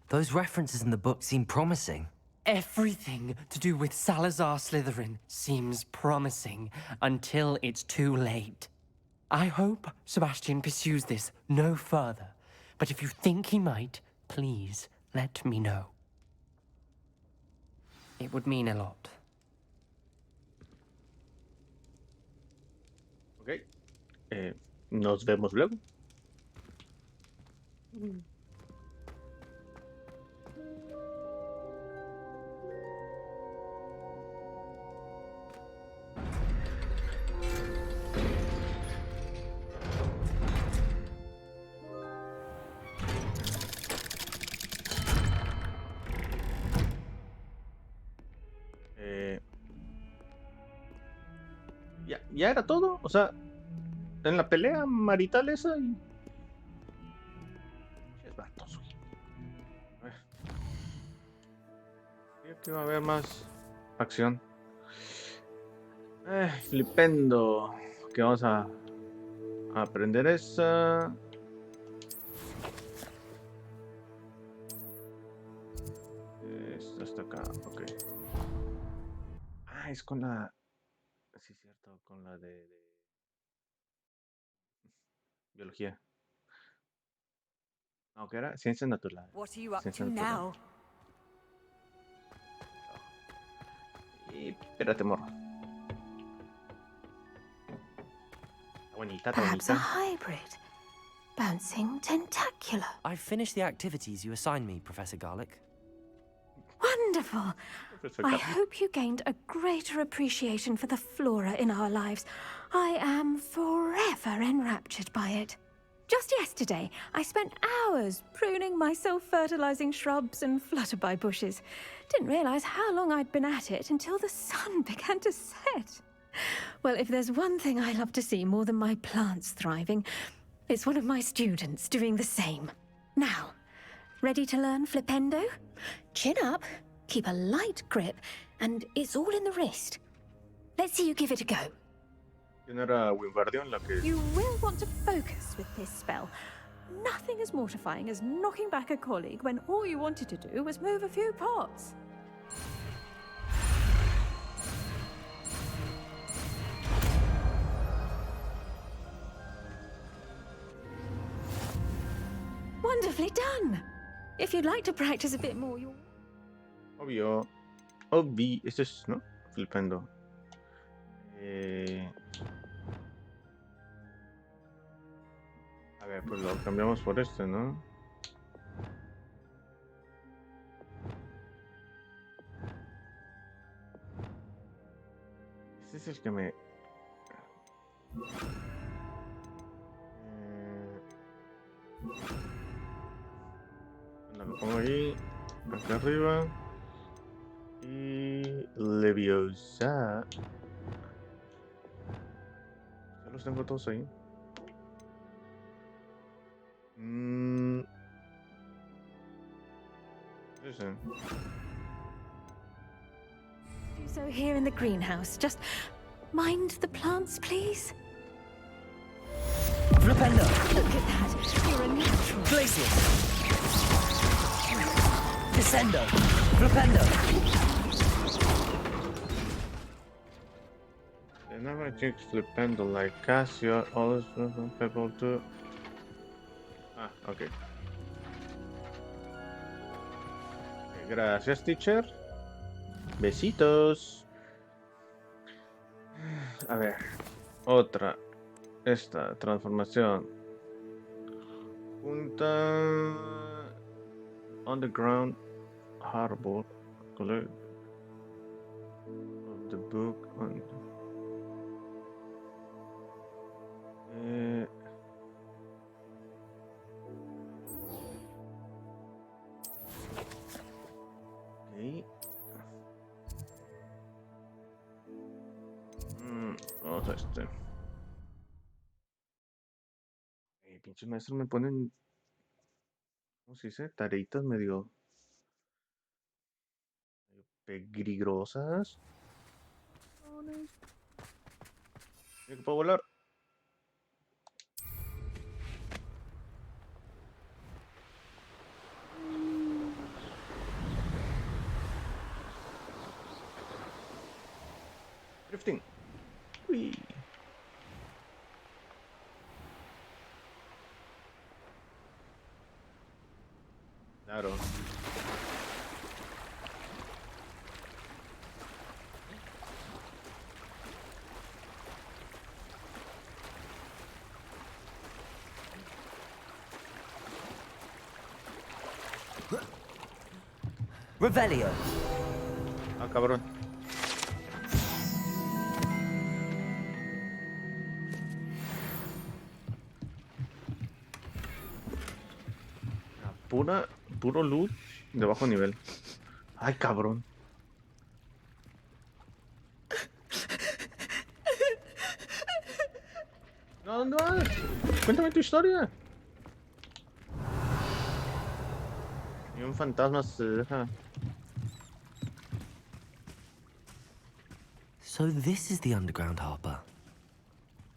Those references in the book seem promising. Everything to do with Salazar Slytherin seems promising until it's too late. I hope Sebastian pursues this no further, but if you think he might, please let me know. It would mean a lot. Ok. Nos vemos luego. Ya era todo, o sea, en la pelea marital esa y... Es vatos, güey. A ver. Creo que va a haber más acción. Flipendo. Que vamos a aprender esa... Esta está acá, ok. Es con la... Sí, cierto, con la de biología. No, ¿qué era? Ciencias naturales. What are you up Ciencias to now? Y espérate, morro. bonita, está Perhaps a bonita. hybrid. Bouncing tentacular. I've finished the activities you assigned me, Professor Garlic. Wonderful. Professor I Garlic. hope you gained a greater appreciation for the flora in our lives. I am forever enraptured by it. Just yesterday, I spent hours pruning my self-fertilizing shrubs and flutterby bushes. Didn't realize how long I'd been at it until the sun began to set. Well, if there's one thing I love to see more than my plants thriving, it's one of my students doing the same. Now, ready to learn flipendo? Chin up, keep a light grip, and it's all in the wrist. Let's see you give it a go. ¿Quién era Wingardium la que... You will want to focus with this spell. Nothing as mortifying as knocking back a colleague when all you wanted to do was move a few pots. Wonderfully done. If you'd like to practice a bit more, you'll... Obvio. Obvi. Esto es, ¿no? Flipendo. A ver, pues lo cambiamos por este, ¿no? Este es el que me... Bueno, lo pongo ahí, acá arriba. Y... Leviosa. Ya los tengo todos ahí. Listen. do so here in the greenhouse. Just mind the plants, please. Flipendo! Look at that. You're a natural. Glacius! Descendo! Flipendo! The never jinx flipendo like Casio, always people to... Ah, okay. Gracias, teacher. Besitos. A ver, otra. Esta transformación. Junta. Underground harbor. Collect of the book on. Okay. Vamos a este. Pinches maestros me ponen, ¿cómo se dice? Tareitas medio peligrosas. Mira que puedo volar. Drifting. Uy. Claro. Revelio. Ah, cabrón. Puro loot de bajo nivel. Ay, cabrón. No, ¿dónde vas? Cuéntame tu historia. Y un fantasma se deja. So this is the underground harbor.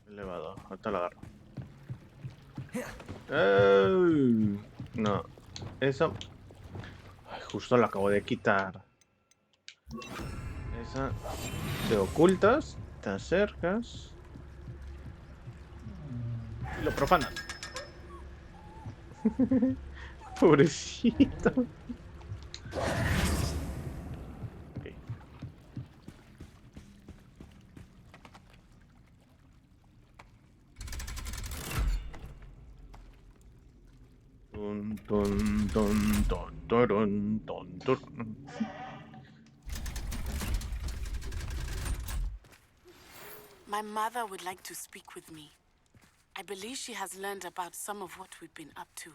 Elevador, ahorita lo agarro. ¡Ey! No, eso. Ay, justo lo acabo de quitar. Esa. Te ocultas, te acercas. Y lo profanas. Pobrecito. Okay. Dun, dun, dun, dun, dun, dun, dun. My mother would like to speak with me. I believe she has learned about some of what we've been up to.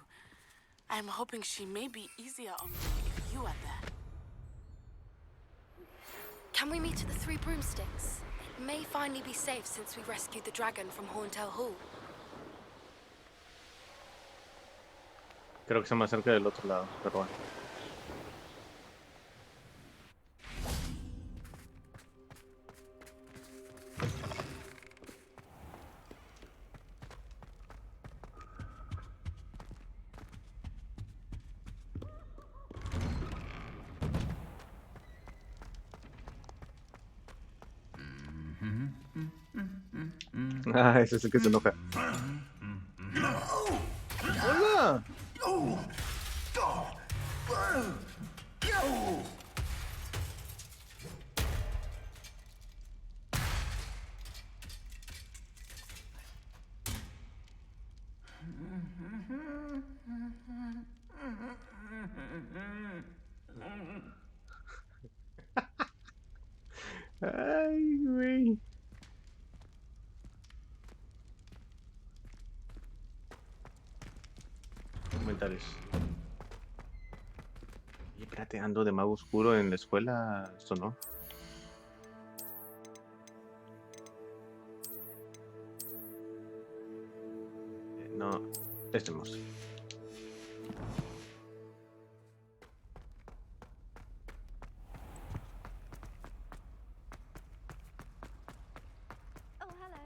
I am hoping she may be easier on me if you are there. Can we meet at the Three Broomsticks? It may finally be safe since we rescued the dragon from Horntail Hall. Creo que está más cerca del otro lado, pero bueno. Ah, ese es el que se enoja. ¡Hola! Ay, güey. Comentarios. Oye, espérate, ando de mago oscuro en la escuela. Esto no. No, este monstruo. Oh, hello.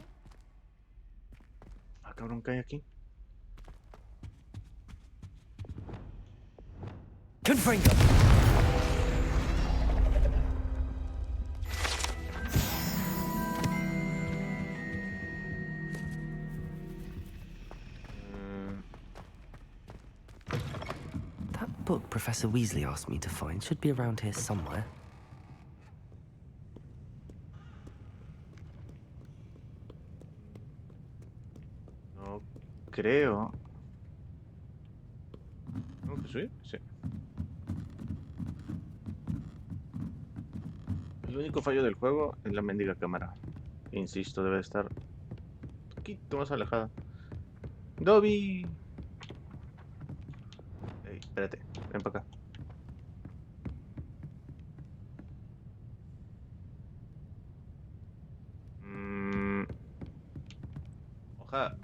Ah, cabrón, ¿qué hay aquí? Confringo! That book Professor Weasley asked me to find should be around here somewhere. No creo. ¿Tengo que subir? Sí. El único fallo del juego es la mendiga cámara. Insisto, debe estar un poquito más alejada. ¡Dobby! Ey, espérate, ven para acá. Hoja.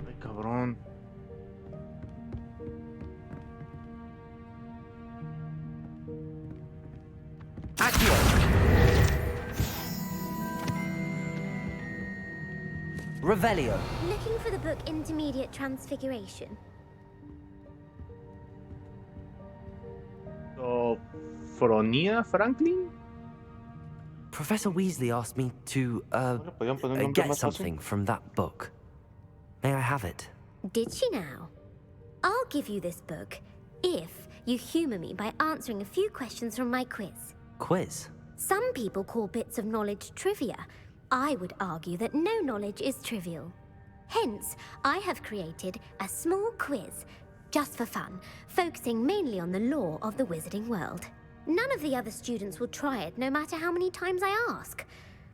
Ay, cabrón. Aqui! Revelio. Looking for the book Intermediate Transfiguration? ¿Fronia Franklin? Professor Weasley asked me to, ¿Podían poner un nombre get más fácil? something from that book. May I have it? Did she now? I'll give you this book if you humor me by answering a few questions from my quiz. Quiz? Some people call bits of knowledge trivia. I would argue that no knowledge is trivial. Hence, I have created a small quiz, just for fun, focusing mainly on the lore of the wizarding world. None of the other students will try it, no matter how many times I ask.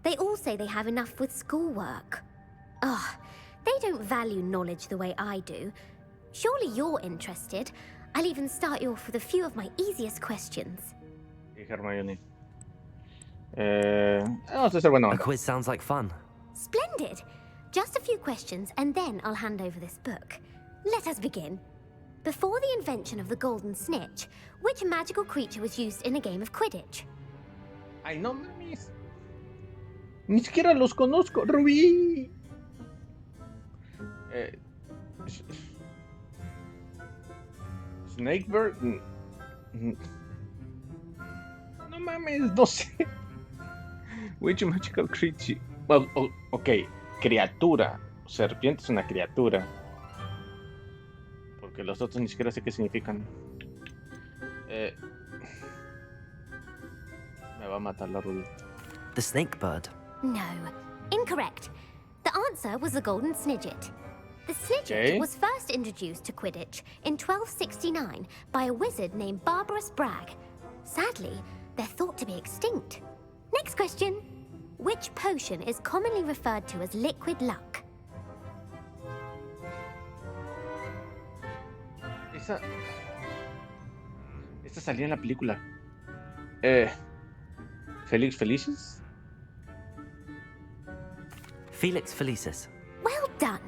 They all say they have enough with schoolwork. Ugh, they don't value knowledge the way I do. Surely you're interested. I'll even start you off with a few of my easiest questions. Hermione. Vamos a hacer buena A onda. quiz sounds like fun. Splendid! Just a few questions, and then I'll hand over this book. Let us begin. Before the invention of the golden snitch, which magical creature was used in a game of Quidditch? Ay, no mames. Ni siquiera los conozco, Rubí. Snakebird. No mames, no sé. Which magical creature? Well, ok, criatura. Serpiente es una criatura. Porque los otros ni siquiera sé qué significan. Me va a matar la Rubí. The snake bird. No, incorrect. The The answer was the golden snidget. The snidget was first introduced to Quidditch in 1269 by a wizard named Barbarous Bragg. Sadly, they're thought to be extinct. Next question. Which potion is commonly referred to as liquid luck? Esta salía en la película. ¿Felix Felicis? Felix Felicis. Well done.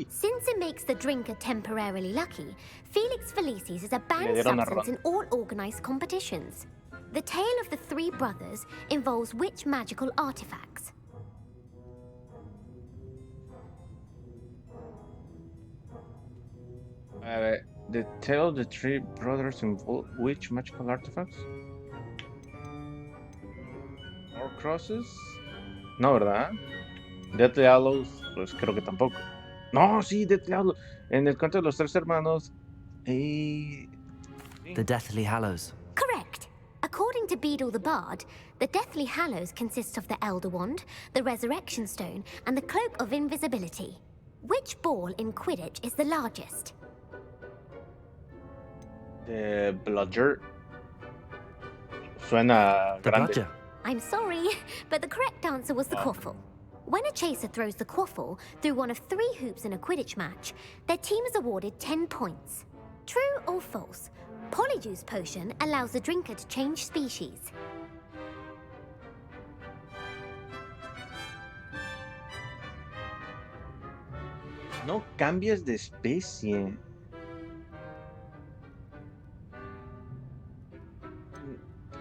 Since it makes the drinker temporarily lucky, Felix Felicis is a banned substance in all organized competitions. The tale of the three brothers involves which magical artifacts? The tale of the three brothers involve which magical artifacts? Horcruxes? No, ¿verdad? Deathly Hallows, pues creo que tampoco. No, sí, Deathly Hallows. En el cuento de los tres hermanos. The Deathly Hallows. Correct. According to Beedle the Bard, the Deathly Hallows consists of the Elder Wand, the Resurrection Stone, and the Cloak of Invisibility. Which ball in Quidditch is the largest? The Bludger. Suena grande. Bludger. I'm sorry, but the correct answer was the quaffle. When a chaser throws the quaffle through one of 3 hoops in a Quidditch match, their team is awarded 10 points. True or false? Polyjuice potion allows the drinker to change species. No cambias de especie.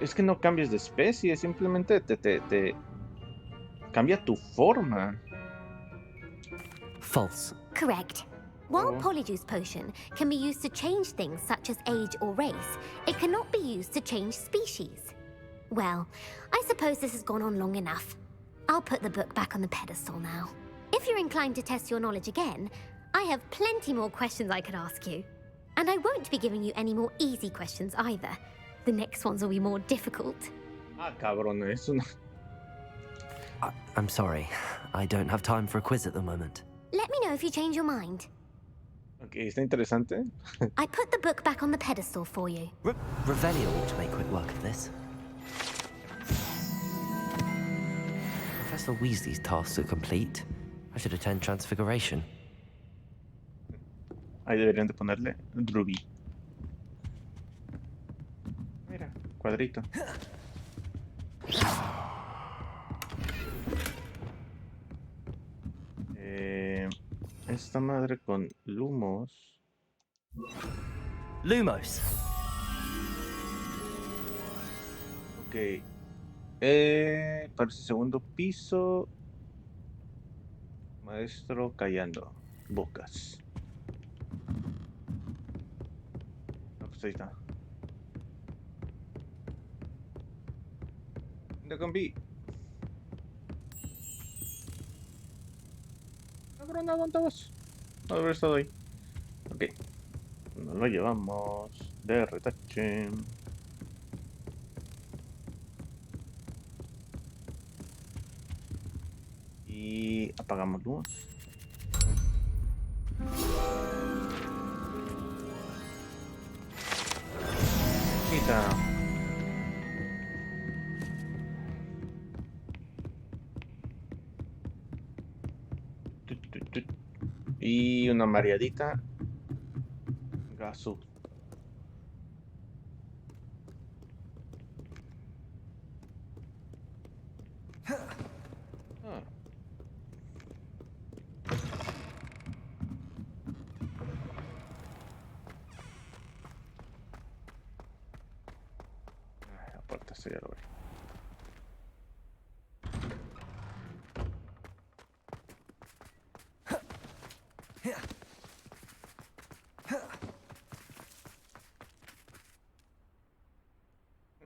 Es que no cambias de especie, simplemente te cambia tu forma. False. Correct. While Polyjuice potion can be used to change things such as age or race, it cannot be used to change species. Well, I suppose this has gone on long enough. I'll put the book back on the pedestal now. If you're inclined to test your knowledge again, I have plenty more questions I could ask you. And I won't be giving you any more easy questions either. The next ones will be more difficult. Ah, cabrón, eso no. I'm sorry. I don't have time for a quiz at the moment. Let me know if you change your mind. Okay, está interesante. I put the book back on the pedestal for you. Revelio ought to make quick work of this. Professor Weasley's tasks are complete. I should attend Transfiguration. Ahí deberían de ponerle Ruby. Mira, cuadrito. Esta madre con Lumos. Lumos. Ok. Parece segundo piso. Maestro callando bocas. No, pues ahí está. ¿Dónde combi? Cabrón, ¿dónde vas? No debe haber estado ahí. Ok. Nos lo llevamos de retache. Y apagamos luz. Quita. Y una mareadita. Gasú. La puerta se ya lo ve.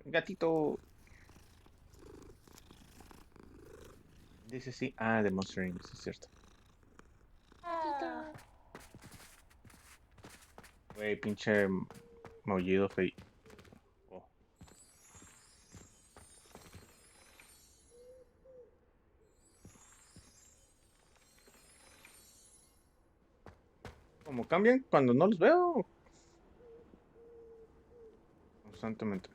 Gatito. Dice sí. Ah, de Monster Inc. Es cierto. Güey, pinche maullido feo. Oh. Como cambian cuando no los veo. Constantemente.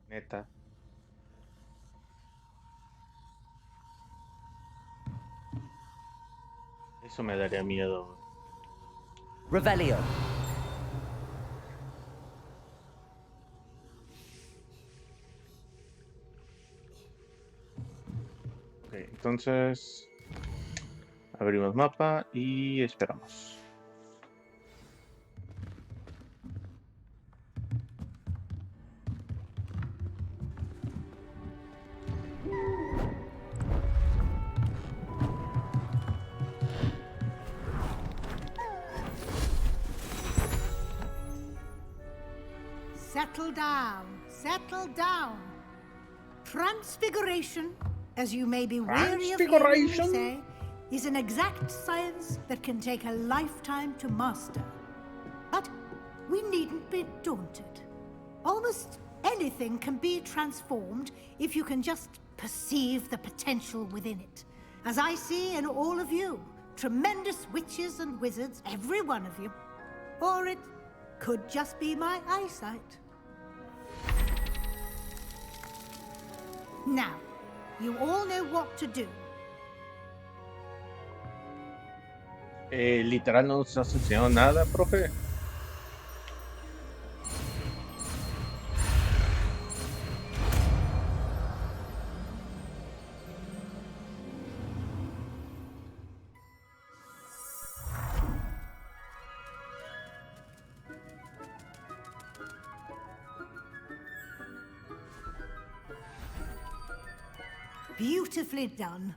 Neta. Eso me daría miedo. Revelio. Ok, entonces abrimos mapa y esperamos. Settle down, settle down. Transfiguration, as you may be weary of hearing me say, is an exact science that can take a lifetime to master. But we needn't be daunted. Almost anything can be transformed if you can just perceive the potential within it. As I see in all of you, tremendous witches and wizards, every one of you. Or it could just be my eyesight. Now, you all know what to do. Literal no nos has enseñado nada, profe. Beautifully done.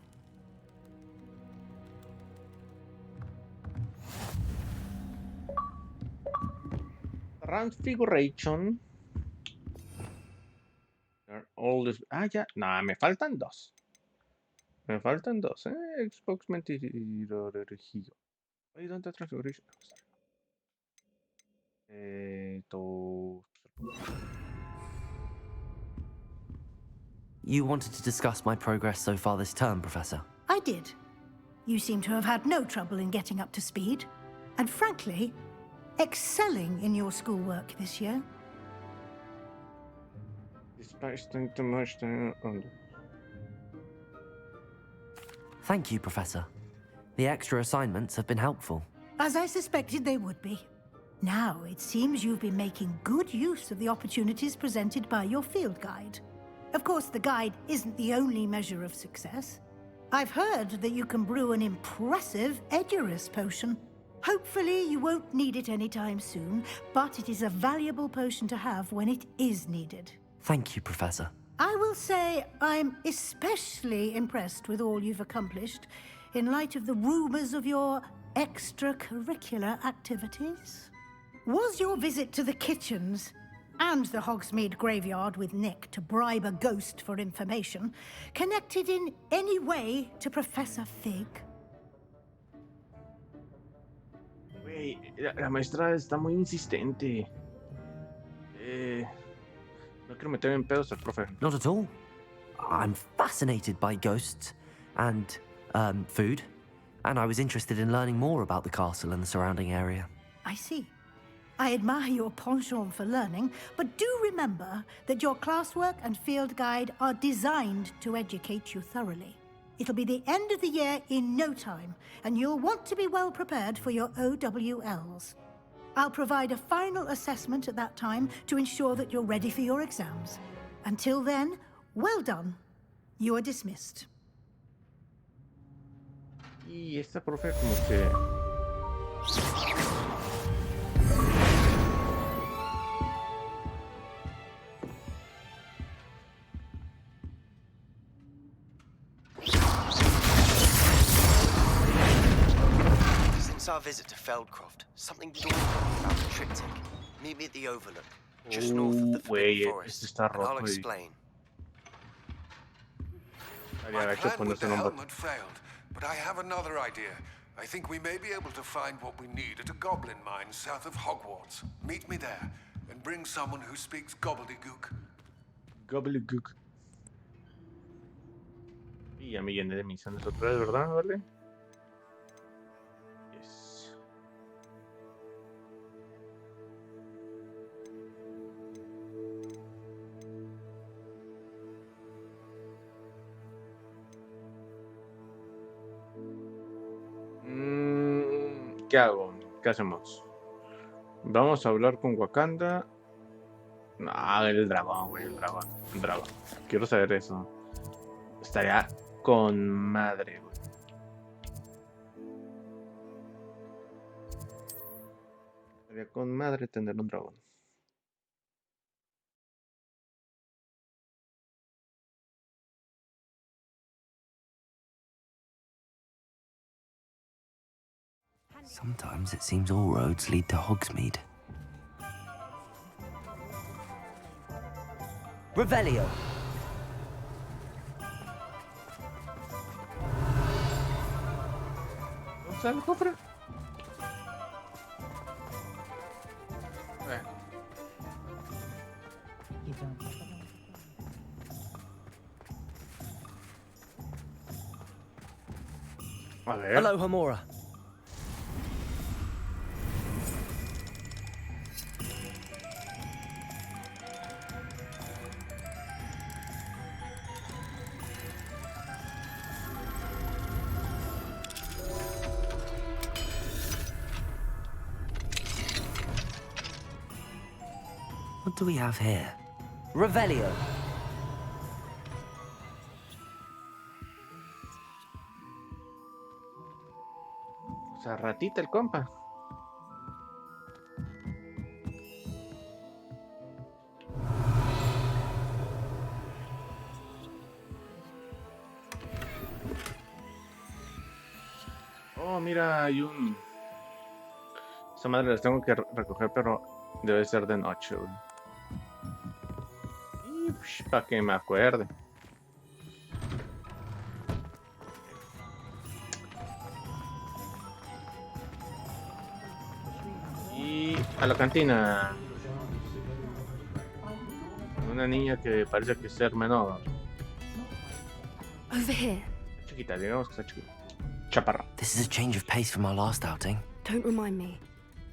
Transfiguration. All this... Ah, ya. No, me faltan dos. Me faltan dos, Xbox mentiroso. Ahí, ¿dónde está Transfiguration? You wanted to discuss my progress so far this term, Professor? I did. You seem to have had no trouble in getting up to speed. And frankly, excelling in your schoolwork this year. Thank you, Professor. The extra assignments have been helpful. As I suspected they would be. Now, it seems you've been making good use of the opportunities presented by your field guide. Of course, the guide isn't the only measure of success. I've heard that you can brew an impressive Edurus potion. Hopefully, you won't need it anytime soon, but it is a valuable potion to have when it is needed. Thank you, Professor. I will say I'm especially impressed with all you've accomplished in light of the rumors of your extracurricular activities. Was your visit to the kitchens and the Hogsmeade graveyard with Nick to bribe a ghost for information connected in any way to Professor Fig? Güey, la maestra está muy insistente. No quiero meter en pedos al profe. Not at all. I'm fascinated by ghosts and food, and I was interested in learning more about the castle and the surrounding area. I see. I admire your penchant for learning, but do remember that your classwork and field guide are designed to educate you thoroughly. It'll be the end of the year in no time, and you'll want to be well prepared for your OWLs. I'll provide a final assessment at that time to ensure that you're ready for your exams. Until then, well done. You are dismissed. Y esta profe como que... Since our visit to Feldcroft, something dawned on me about the triptych. Meet me at the Overlook, just north of the Forbidden Forest, and I'll explain. My plan with the helmet failed, but I have another idea. I think we may be able to find what we need at a goblin mine south of Hogwarts. Meet me there, and bring someone who speaks gobbledygook. Gobbledygook. Y ya me llené de misiones otra vez, ¿verdad? Vale. Yes. ¿Qué hago? ¿Qué hacemos? Vamos a hablar con Wakanda. Ah, el dragón, güey, el dragón. El dragón. Quiero saber eso. Estaría con madre, güey. Estaría con madre tener un dragón. Sometimes it seems all roads lead to Hogsmeade. Revelio! ¿Dónde está el cofre? A ver. Hello, Hamora. What do we have here? Revelio. O sea, ratita el compa. Oh, mira, hay un... Esa madre las tengo que recoger, pero debe ser de noche, güey. Para que me acuerde. Y a la cantina. Una niña que parece que ser menor. Over here. Chiquita, digamos que está chiquita. Chaparra. This is a change of pace from our last outing. Don't remind me.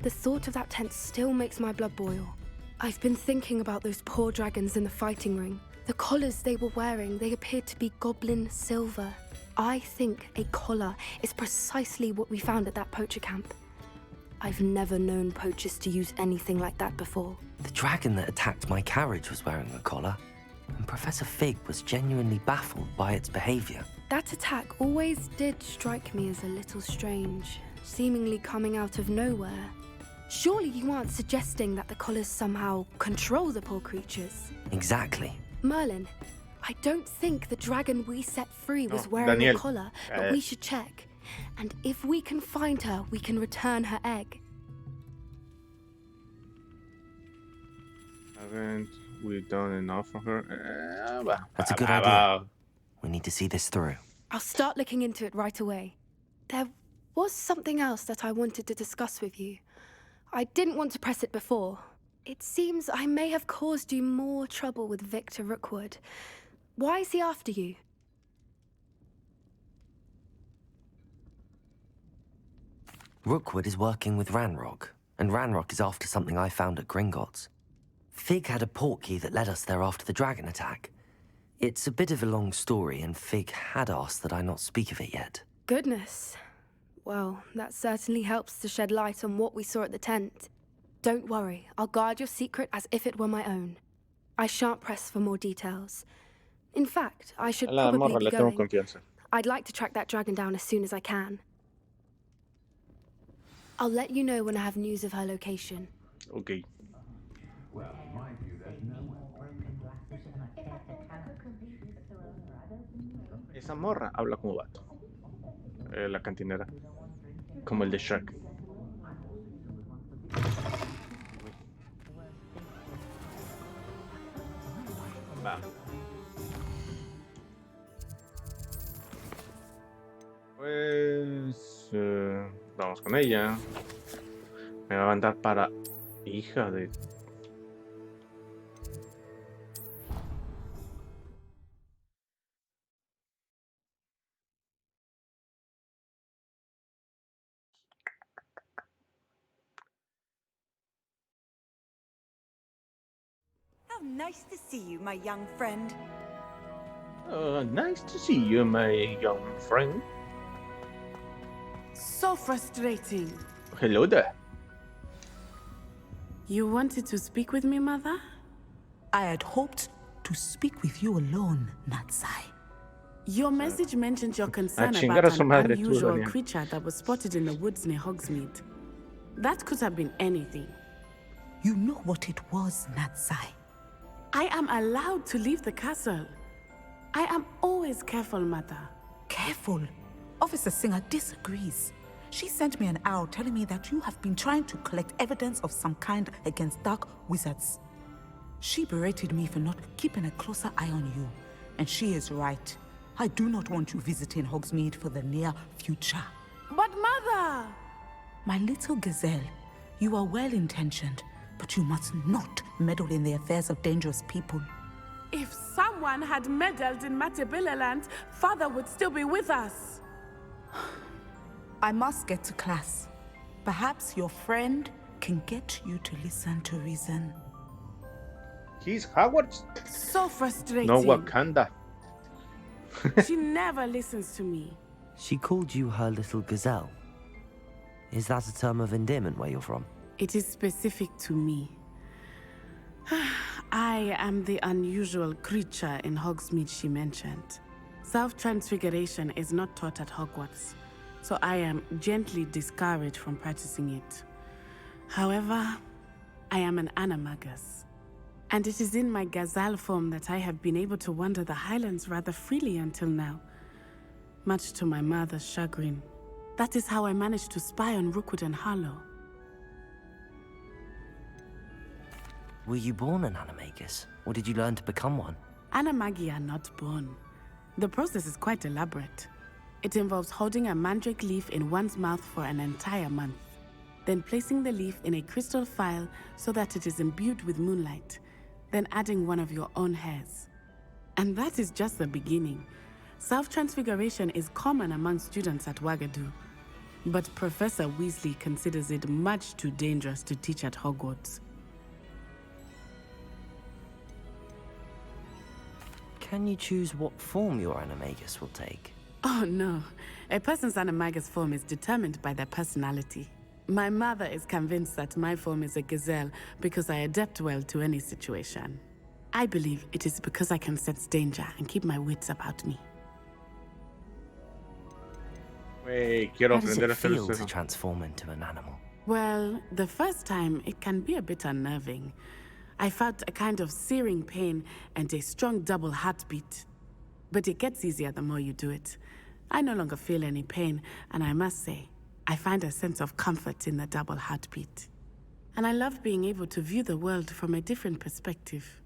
The thought of that tent still makes my blood boil. I've been thinking about those poor dragons in the fighting ring. The collars they were wearing, they appeared to be goblin silver. I think a collar is precisely what we found at that poacher camp. I've never known poachers to use anything like that before. The dragon that attacked my carriage was wearing a collar, and Professor Fig was genuinely baffled by its behavior. That attack always did strike me as a little strange, seemingly coming out of nowhere. Surely you aren't suggesting that the collars somehow control the poor creatures? Exactly. Merlin, I don't think the dragon we set free was wearing Daniel. a collar, but we should check. And if we can find her, we can return her egg. Haven't we done enough for her? That's a good idea. We need to see this through. I'll start looking into it right away. There was something else that I wanted to discuss with you. I didn't want to press it before. It seems I may have caused you more trouble with Victor Rookwood. Why is he after you? Rookwood is working with Ranrock, and Ranrock is after something I found at Gringotts. Fig had a portkey that led us there after the dragon attack. It's a bit of a long story, and Fig had asked that I not speak of it yet. Goodness. Well, that certainly helps to shed light on what we saw at the tent. Don't worry, I'll guard your secret as if it were my own. I shan't press for more details. In fact, I should probably be going. I'd like to track that dragon down as soon as I can. I'll let you know when I have news of her location. Okay. Esa morra habla como vato. La cantinera. Como el de Shrek. Va. Pues... vamos con ella. Me va a mandar para... Hija de... Oh, nice to see you, my young friend. Nice to see you, my young friend. So frustrating. Hello there. You wanted to speak with me, Mother? I had hoped to speak with you alone, Natsai. Your message mentioned your concern chingar a about su an madre, tú, unusual Dorian. creature that was spotted in the woods near Hogsmeade. That could have been anything. You know what it was, Natsai. I am allowed to leave the castle. I am always careful, Mother. Careful. Officer Singer disagrees. She sent me an owl telling me that you have been trying to collect evidence of some kind against dark wizards. She berated me for not keeping a closer eye on you. And she is right. I do not want you visiting Hogsmeade for the near future. But Mother! My little gazelle, you are well-intentioned, but you must not meddle in the affairs of dangerous people. If someone had meddled in Matabeleland, Father would still be with us. I must get to class. Perhaps your friend can get you to listen to reason. He's Hogwarts. So frustrating. No Wakanda. She never listens to me. She called you her little gazelle. Is that a term of endearment where you're from? It is specific to me. I am the unusual creature in Hogsmeade she mentioned. Self-transfiguration is not taught at Hogwarts, so I am gently discouraged from practicing it. However, I am an animagus, and it is in my gazelle form that I have been able to wander the Highlands rather freely until now, much to my mother's chagrin. That is how I managed to spy on Rookwood and Harlow. Were you born an animagus, or did you learn to become one? Animagi are not born. The process is quite elaborate. It involves holding a mandrake leaf in one's mouth for an entire month, then placing the leaf in a crystal phial so that it is imbued with moonlight, then adding one of your own hairs. And that is just the beginning. Self-transfiguration is common among students at Wagadu, but Professor Weasley considers it much too dangerous to teach at Hogwarts. Can you choose what form your animagus will take? Oh no, a person's animagus form is determined by their personality. My mother is convinced that my form is a gazelle because I adapt well to any situation. I believe it is because I can sense danger and keep my wits about me. Wey, quiero How does aprender it a hacer feel to eso. transform into an animal? Well, the first time it can be a bit unnerving. I felt a kind of searing pain and a strong double heartbeat. But it gets easier the more you do it. I no longer feel any pain, and I must say, I find a sense of comfort in the double heartbeat. And I love being able to view the world from a different perspective.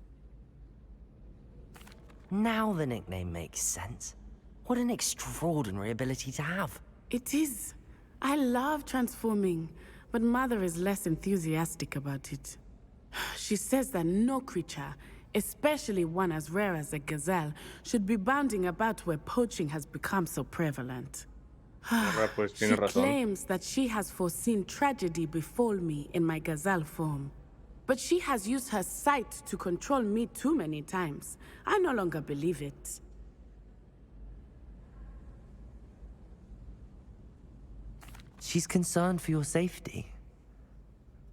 Now the nickname makes sense. What an extraordinary ability to have. It is. I love transforming, but Mother is less enthusiastic about it. She says that no creature, especially one as rare as a gazelle, should be bounding about where poaching has become so prevalent. Pues She tiene razón. claims that she has foreseen tragedy befall me in my gazelle form. But she has used her sight to control me too many times. I no longer believe it. She's concerned for your safety.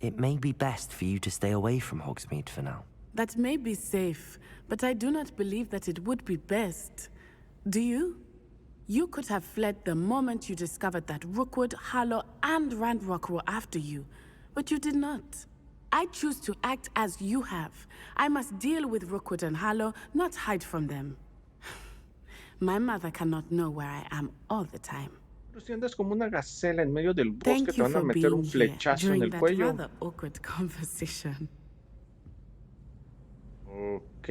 It may be best for you to stay away from Hogsmeade for now. That may be safe, but I do not believe that it would be best. Do you? You could have fled the moment you discovered that Rookwood, Harlow, and Ranrock were after you, but you did not. I choose to act as you have. I must deal with Rookwood and Harlow, not hide from them. My mother cannot know where I am all the time. Pero si andas como una gacela en medio del bosque, Thank te you van a for meter un being here flechazo en during el that cuello. rather awkward conversation. Ok.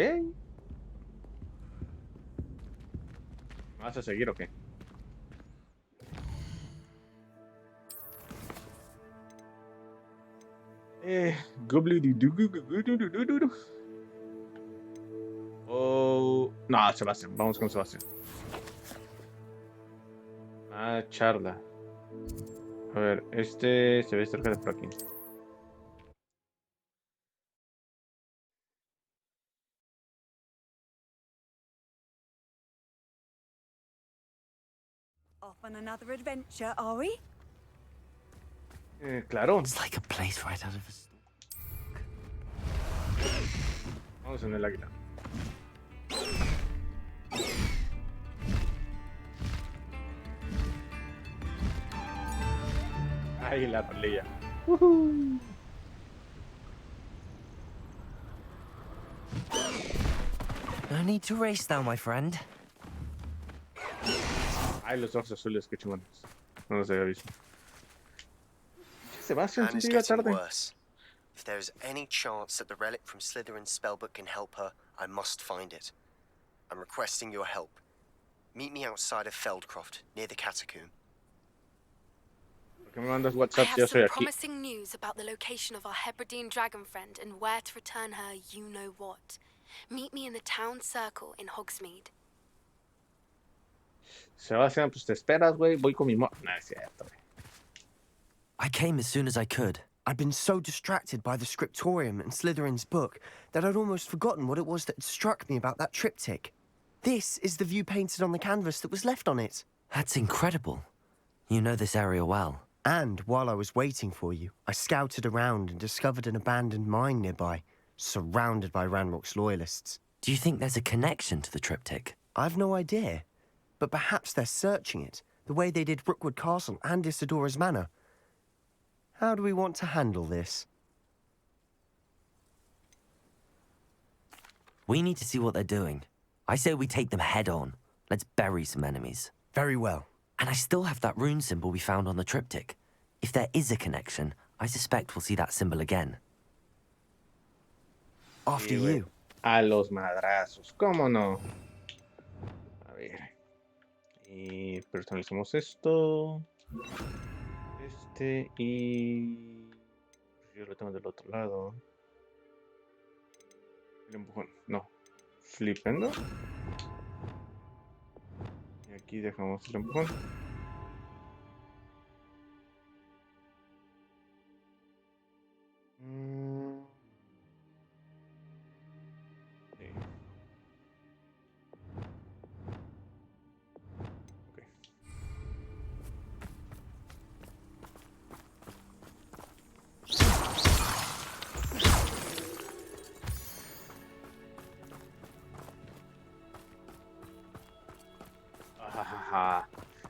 ¿Vas a seguir o qué? Oh, no, Sebastián, vamos con Sebastián. Ah, charla. A ver, este se ve cerca de por aquí. Off on another adventure, are we? Claro. It's like a place right out of a story. Vamos en el águila. Ahí la rolilla. No need to race now, my friend. Ay, los ojos azules, qué chingones. No los había visto. Sebastian, Anne is siempre llega getting tarde. worse. If there is any chance that the relic from Slytherin's spellbook can help her, I must find it. I'm requesting your help. Meet me outside of Feldcroft, near the catacomb. ¿Por qué me mandas I WhatsApp? have Yo soy some aquí. promising news about the location of our Hebridean dragon friend and where to return her you-know-what. Meet me in the town circle in Hogsmeade. Sebastian, pues te esperas, güey. Voy con mi No, es cierto, güey. I came as soon as I could. I'd been so distracted by the scriptorium and Slytherin's book that I'd almost forgotten what it was that had struck me about that triptych. This is the view painted on the canvas that was left on it. That's incredible. You know this area well. And while I was waiting for you, I scouted around and discovered an abandoned mine nearby, surrounded by Ranrock's loyalists. Do you think there's a connection to the triptych? I've no idea, but perhaps they're searching it, the way they did Rookwood Castle and Isidora's Manor. How do we want to handle this? We need to see what they're doing. I say we take them head on. Let's bury some enemies. Very well. And I still have that rune symbol we found on the triptych. If there is a connection, I suspect we'll see that symbol again. After Sí, you. A los madrazos, ¿cómo no? A ver. Y personalizamos esto. Y... yo lo tengo del otro lado. El empujón, no. Flipendo. Y aquí dejamos el empujón. Sí. Ok.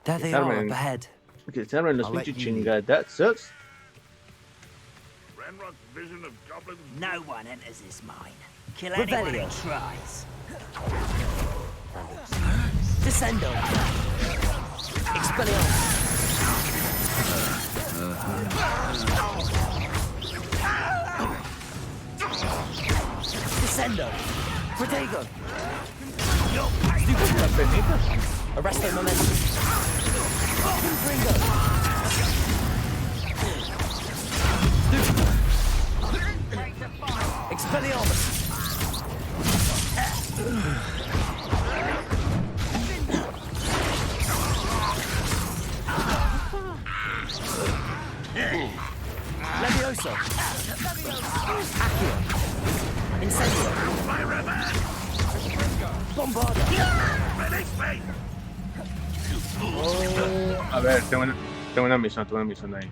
There they are up ahead. Que se armen los I'll let pinches you lead. chingadazos. Ranrock's vision of goblins. No one enters this mine. Kill anyone who tries. Descendo. Expelliarmus. Descendo. Protego. Arresto momentum. Confringo. Expelliarmus. Levioso. Accio. Incendio. Bombarda. Oh, a ver, tengo una misión ahí.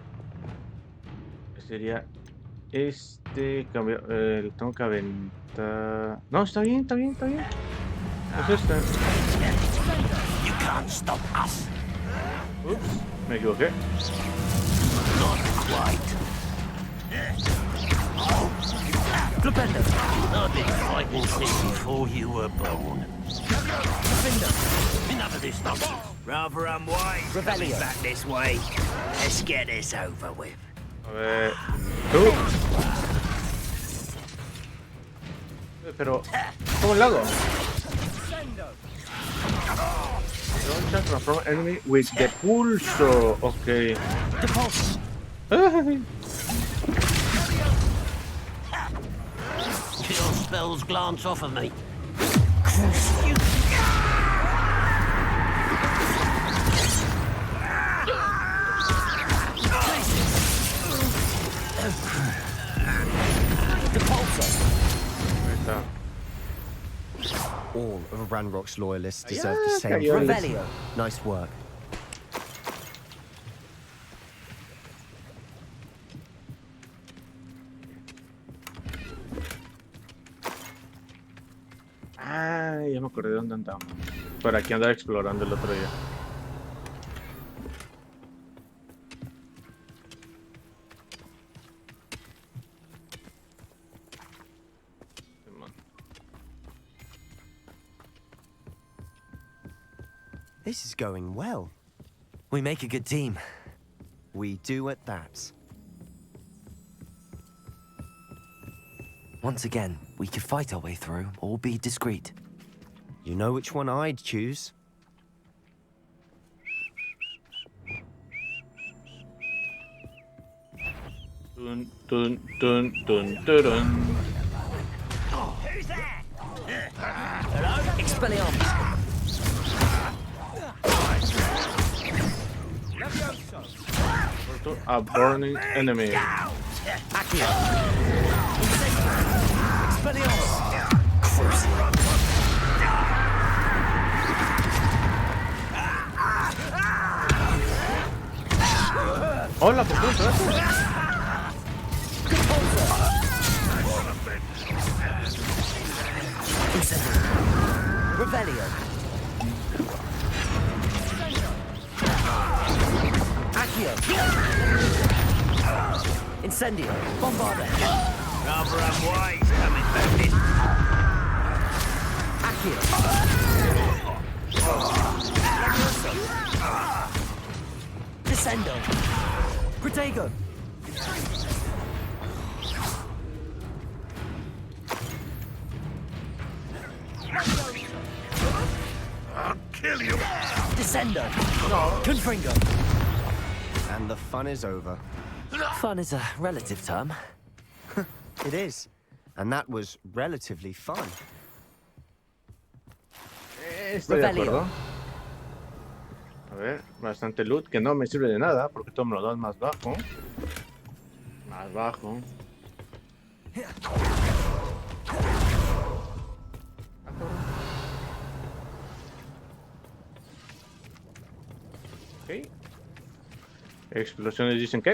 Sería cambio, tengo que aventar. No, está bien. Es esta. You can't stop us. Ups, me equivoqué. Not quite. Flipendo. I've been fighting since before you were born. Enough of this nonsense. Rather unwise coming back this way. Let's get this over with. A ver. ¡Tú! Pero, ¿cómo lo hago? Don't transform enemy with the pulso. Ok. Your spells glance off of me. All of Ranrock's loyalists deserve the same cayó. fate. Nice work. Ah, ya me acordé de dónde andamos. Por aquí andaba explorando el otro día. This is going well. We make a good team. We do at that. Once again, we could fight our way through or be discreet. You know which one I'd choose. Dun, dun, dun, dun, dun, dun. Who's that? Expelliarmus! A burning enemy. Aqui. Expelliarmus! CRUCIO. Hola, ¿por qué entraste? Revelio. Accio. Incendio. Bombarda. Rather unwise coming back this. Accio. Descendo. Protego. I'll kill you. Descendo. Confringo. And the fun is over. Fun is a relative term. It is. And that was relatively fun. Estoy de acuerdo. A ver, bastante loot que no me sirve de nada porque todo me lo dan más bajo. Más bajo. Ok. Explosiones dicen que.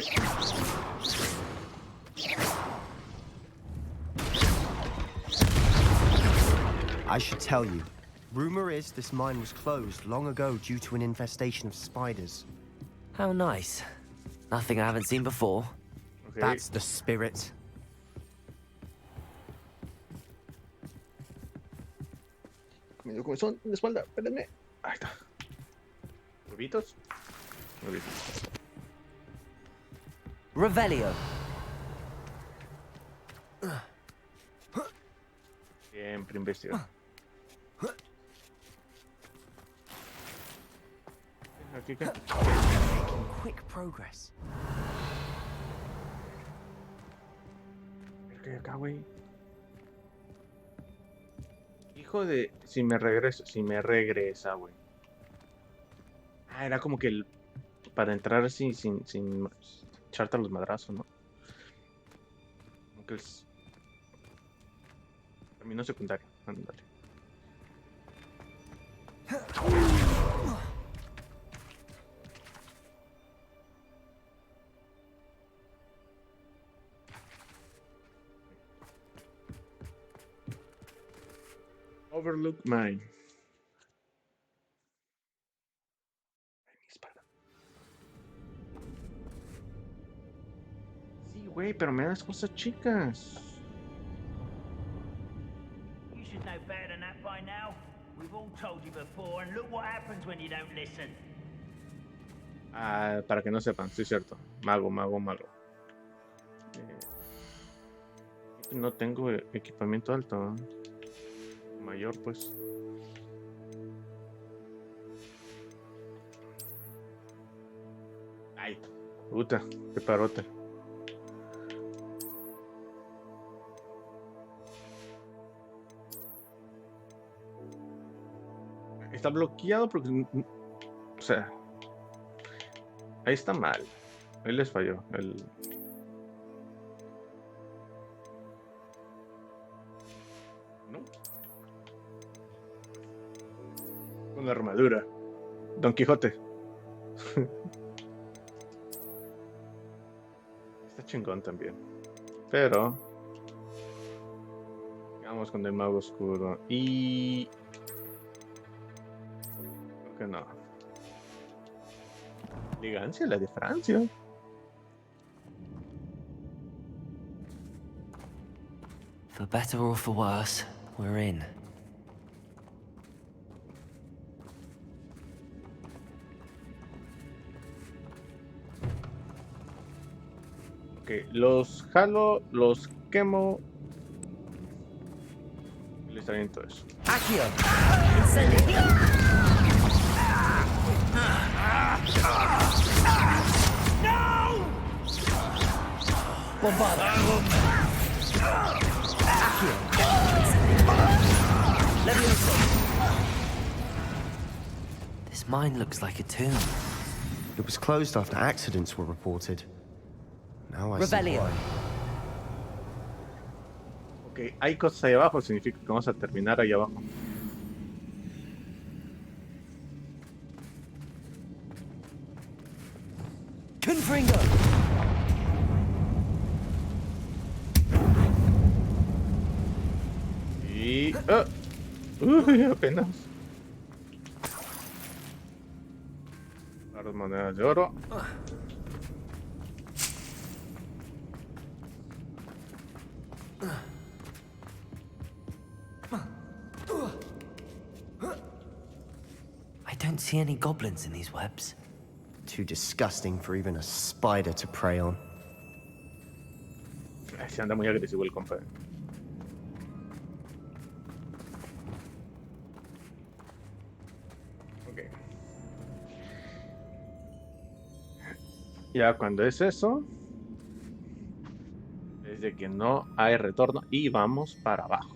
I should tell you. Rumor is this mine was closed long ago due to an infestation of spiders. How nice. Nothing I haven't seen before. Okay. That's the spirit. Me dio comezón en la espalda, espérenme. Ahí está. ¿Huevitos? Huevitos. Revelio. Siempre investiga. Aquí que. Making quick progress. ¿Qué acá, güey? Hijo de. Si me regresa, güey. Ah, era como que el. Para entrar sin echarte a los madrazos, ¿no? Como que es. Camino secundario. Ándale. Overlook mine. Sí, güey, pero me das cosas chicas. You should know better than that by now. We've all told you before, and look what happens when you don't listen. Ah, para que no sepan, sí es cierto. Mago. No tengo equipamiento alto. Mayor, pues. Ay, puta, qué parote. Está bloqueado porque, o sea, ahí está mal. Ahí les falló. ¿No? Con la armadura. Don Quijote. Está chingón también. Pero Vamos con el mago oscuro. Y... ¿por qué no? Elegancia, la de Francia. For better or for worse, we're in. Ok, los jalo, los quemo. Y les aviento eso. Aqui. No! Bombada. This mine looks like a tomb. It was closed after accidents were reported. Now I see Rebellion. why. Ok, hay cosas ahí abajo, significa que vamos a terminar ahí abajo. Confringo. Y... uy, apenas. Las monedas de oro. I don't see any goblins in these webs. Too disgusting for even a spider to prey on. Se anda muy agresivo el compa. Ok. Ya cuando es eso, es de que no hay retorno y vamos para abajo.